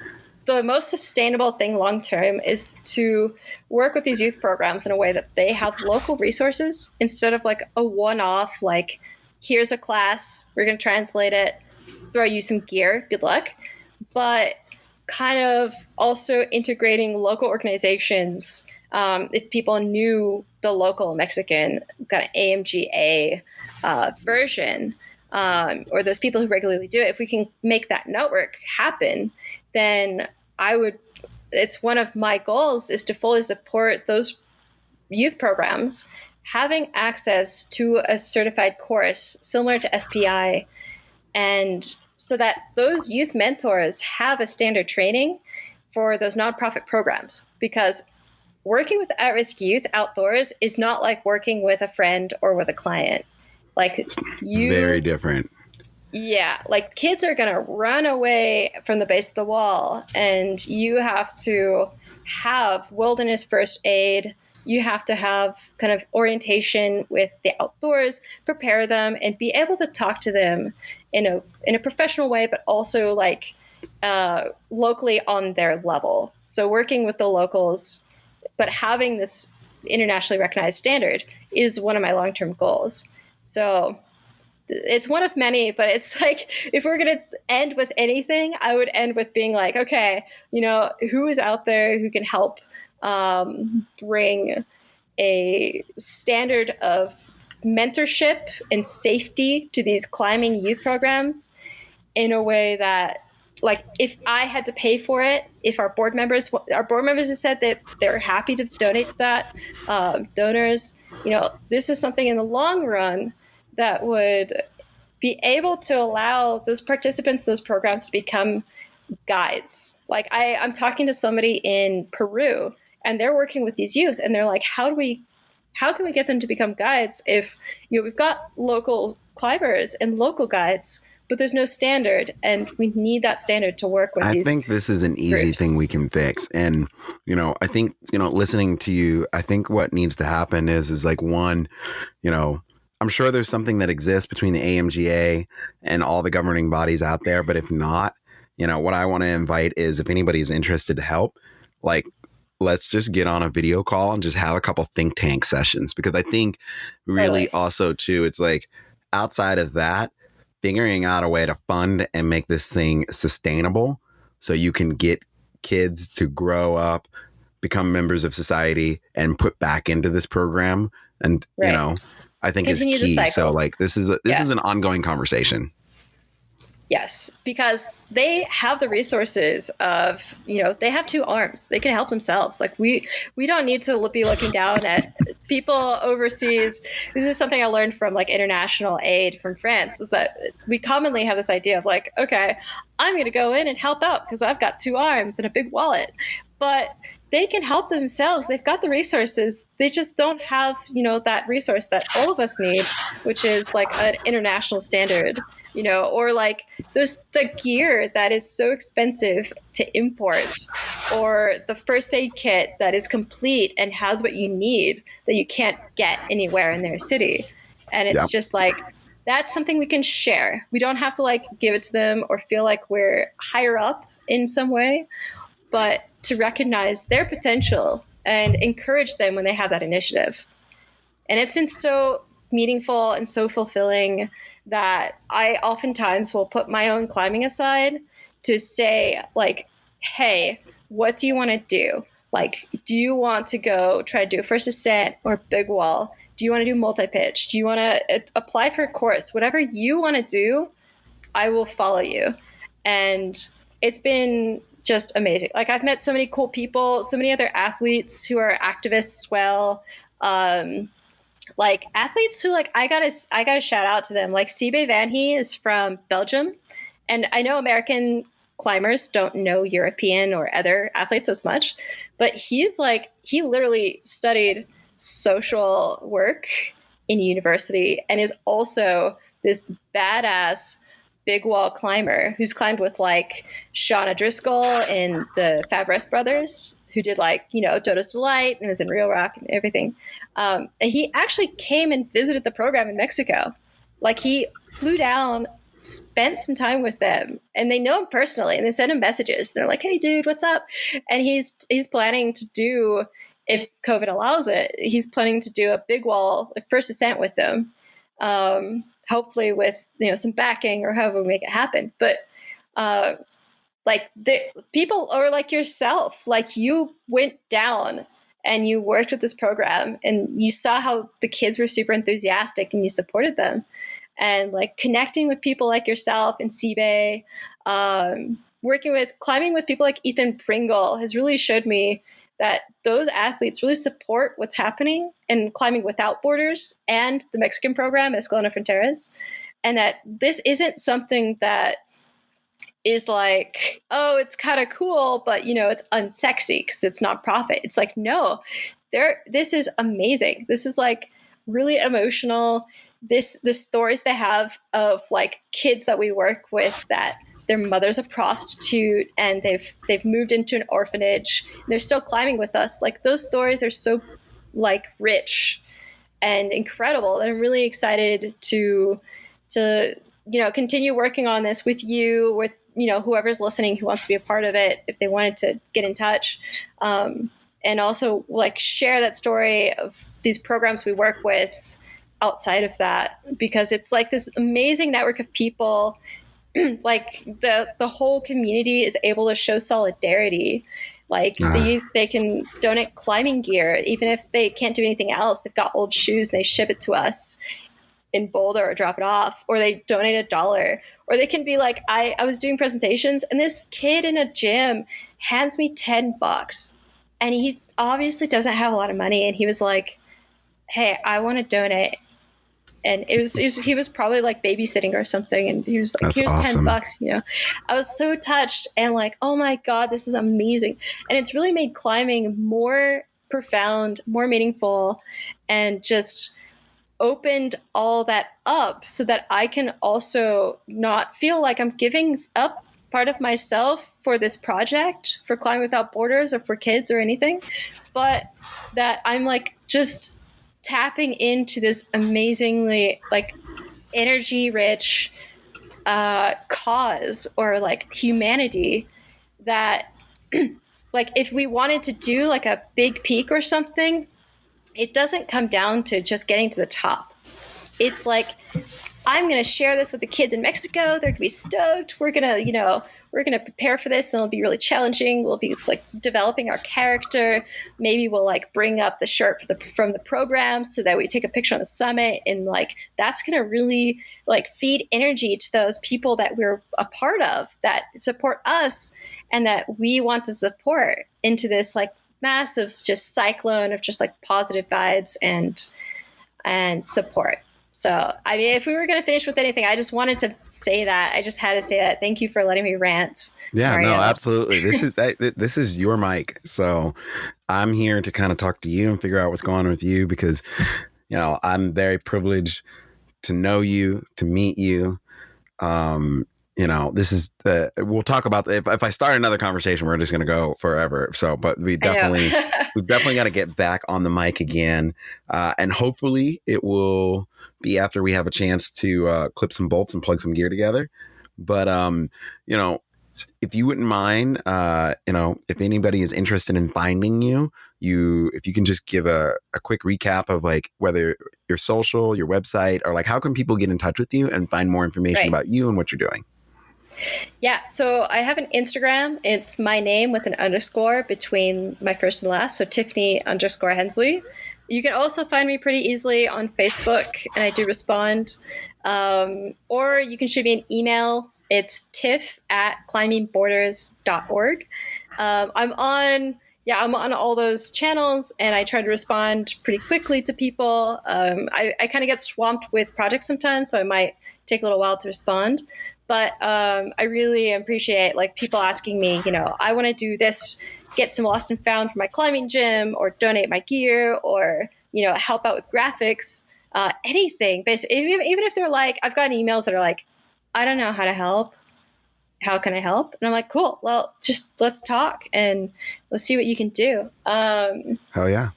the most sustainable thing long term is to work with these youth programs in a way that they have local resources instead of like a one-off, like, here's a class, we're going to translate it, throw you some gear, good luck. But kind of also integrating local organizations. If people knew the local Mexican kind of AMGA version, or those people who regularly do it, if we can make that network happen, then it's one of my goals is to fully support those youth programs having access to a certified course similar to SPI, and so that those youth mentors have a standard training for those nonprofit programs. Because working with at-risk youth outdoors is not like working with a friend or with a client. Like very different. Yeah, like kids are going to run away from the base of the wall, and you have to have wilderness first aid. You have to have kind of orientation with the outdoors, prepare them, and be able to talk to them in a professional way, but also like locally on their level. So working with the locals, but having this internationally recognized standard is one of my long-term goals. So it's one of many, but it's like, if we're going to end with anything, I would end with being like, okay, who is out there who can help bring a standard of mentorship and safety to these climbing youth programs in a way that, like, if I had to pay for it, if our board members have said that they're happy to donate to that, donors, this is something in the long run that would be able to allow those participants, those programs to become guides. Like I'm talking to somebody in Peru, and they're working with these youth, and they're like, how can we get them to become guides if we've got local climbers and local guides, but there's no standard, and we need that standard to work with these. I think this is an easy groups. Thing we can fix. And, I think, listening to you, I think what needs to happen is like, one, I'm sure there's something that exists between the AMGA and all the governing bodies out there, but if not, what I want to invite is if anybody's interested to help, like, let's just get on a video call and just have a couple think tank sessions, because I think really also too, it's like outside of that, figuring out a way to fund and make this thing sustainable so you can get kids to grow up, become members of society, and put back into this program. And, I think Continue is key. the cycle. So like this is an ongoing conversation. Yes, because they have the resources of, they have 2 arms. They can help themselves. Like we don't need to be looking down at people overseas. This is something I learned from like international aid from France, was that we commonly have this idea of like, okay, I'm going to go in and help out because I've got 2 arms and a big wallet. But they can help themselves. They've got the resources. They just don't have, that resource that all of us need, which is like an international standard. Or like the gear that is so expensive to import, or the first aid kit that is complete and has what you need that you can't get anywhere in their city. And it's just like, that's something we can share. We don't have to like give it to them or feel like we're higher up in some way, but to recognize their potential and encourage them when they have that initiative. And it's been so meaningful and so fulfilling that I oftentimes will put my own climbing aside to say like, hey, what do you want to do? Like, do you want to go try to do a first ascent or big wall? Do you want to do multi-pitch? Do you want to apply for a course? Whatever you want to do, I will follow you. And it's been just amazing. Like I've met so many cool people, so many other athletes who are activists as well. Like athletes who like I gotta shout out to them. Like Sibe Vanhee is from Belgium, and I know American climbers don't know European or other athletes as much, but he literally studied social work in university and is also this badass big wall climber who's climbed with like Shauna Driscoll and the Fabres brothers, who did like, Dodo's Delight and was in Real Rock and everything. And he actually came and visited the program in Mexico. Like he flew down, spent some time with them, and they know him personally, and they send him messages. They're like, hey dude, what's up? And he's planning to do, if COVID allows it, he's planning to do a big wall, like first ascent with them. Hopefully with, some backing or however we make it happen. But, like the people are like yourself, like you went down and you worked with this program and you saw how the kids were super enthusiastic and you supported them, and like connecting with people like yourself and Sibe, climbing with people like Ethan Pringle has really showed me that those athletes really support what's happening in Climbing Without Borders and the Mexican program, Escalona Fronteras, and that this isn't something that is like, oh, it's kind of cool, but it's unsexy because it's not profit. It's like, no, this is amazing. This is like really emotional. The stories they have of like kids that we work with that their mother's a prostitute and they've moved into an orphanage. And they're still climbing with us. Like those stories are so like rich and incredible. And I'm really excited to continue working on this with you, with whoever's listening who wants to be a part of it, if they wanted to get in touch, and also like share that story of these programs we work with outside of that, because it's like this amazing network of people. Like the whole community is able to show solidarity. Like they can donate climbing gear, even if they can't do anything else. They've got old shoes and they ship it to us in Boulder or drop it off, or they donate $1, or they can be like, I was doing presentations and this kid in a gym hands me $10 and he obviously doesn't have a lot of money. And he was like, hey, I want to donate. And he was probably like babysitting or something. And he was like, here's awesome. $10, I was so touched and like, oh my God, this is amazing. And it's really made climbing more profound, more meaningful, and just opened all that up so that I can also not feel like I'm giving up part of myself for this project, for Climbing Without Borders or for kids or anything, but that I'm like just tapping into this amazingly like energy rich cause or like humanity that like if we wanted to do like a big peak or something, it doesn't come down to just getting to the top. It's like, I'm going to share this with the kids in Mexico. They're going to be stoked. We're going to, we're going to prepare for this, and it'll be really challenging. We'll be like developing our character. Maybe we'll like bring up the shirt from the program so that we take a picture on the summit. And like, that's going to really like feed energy to those people that we're a part of, that support us and that we want to support, into this like massive just cyclone of just like positive vibes and support. So, I mean, if we were going to finish with anything, I just wanted to say that. I just had to say that. Thank you for letting me rant. Yeah, Mario. no, absolutely. This is your mic. So I'm here to kind of talk to you and figure out what's going on with you, because, you know, I'm very privileged to know you, to meet you. You know, this is we'll talk about if I start another conversation, we're just going to go forever. So, but we've definitely got to get back on the mic again. And hopefully it will be after we have a chance to clip some bolts and plug some gear together. But, you know, if you wouldn't mind, you know, if anybody is interested in finding you, if you can just give a quick recap of like whether your social, your website, or like how can people get in touch with you and find more information about you and what you're doing? Yeah, so I have an Instagram. It's my name with an underscore between my first and last, so Tiffany_Hensley. You can also find me pretty easily on Facebook, and I do respond. Or you can shoot me an email. It's tiff@climbingborders.org. I'm on all those channels, and I try to respond pretty quickly to people. I kind of get swamped with projects sometimes, so I might take a little while to respond. But I really appreciate like people asking me, you know, I want to do this, get some lost and found for my climbing gym, or donate my gear, or, you know, help out with graphics, anything. Basically, even if they're like, I've gotten emails that are like, I don't know how to help. How can I help? And I'm like, cool. Well, just let's talk and let's see what you can do. Hell yeah.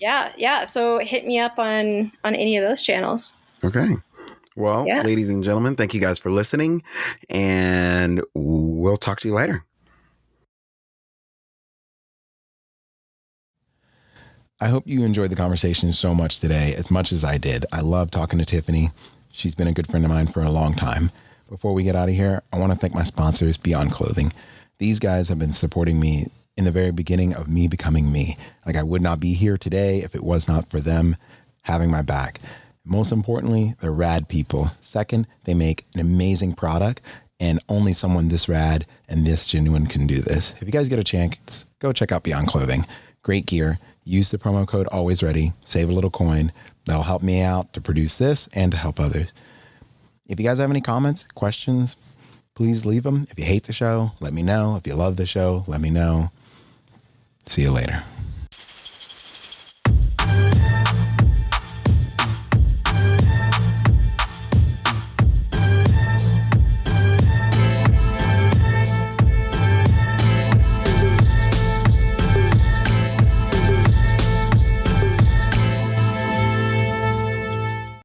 Yeah. So hit me up on any of those channels. Okay. Well, Yeah. Ladies and gentlemen, thank you guys for listening, and we'll talk to you later. I hope you enjoyed the conversation so much today, as much as I did. I love talking to Tiffany. She's been a good friend of mine for a long time. Before we get out of here, I want to thank my sponsors, Beyond Clothing. These guys have been supporting me in the very beginning of me becoming me. Like, I would not be here today if it was not for them having my back. Most importantly, they're rad people. Second, they make an amazing product, and only someone this rad and this genuine can do this. If you guys get a chance, go check out Beyond Clothing. Great gear. Use the promo code AlwaysReady. Save a little coin. That'll help me out to produce this and to help others. If you guys have any comments, questions, please leave them. If you hate the show, let me know. If you love the show, let me know. See you later.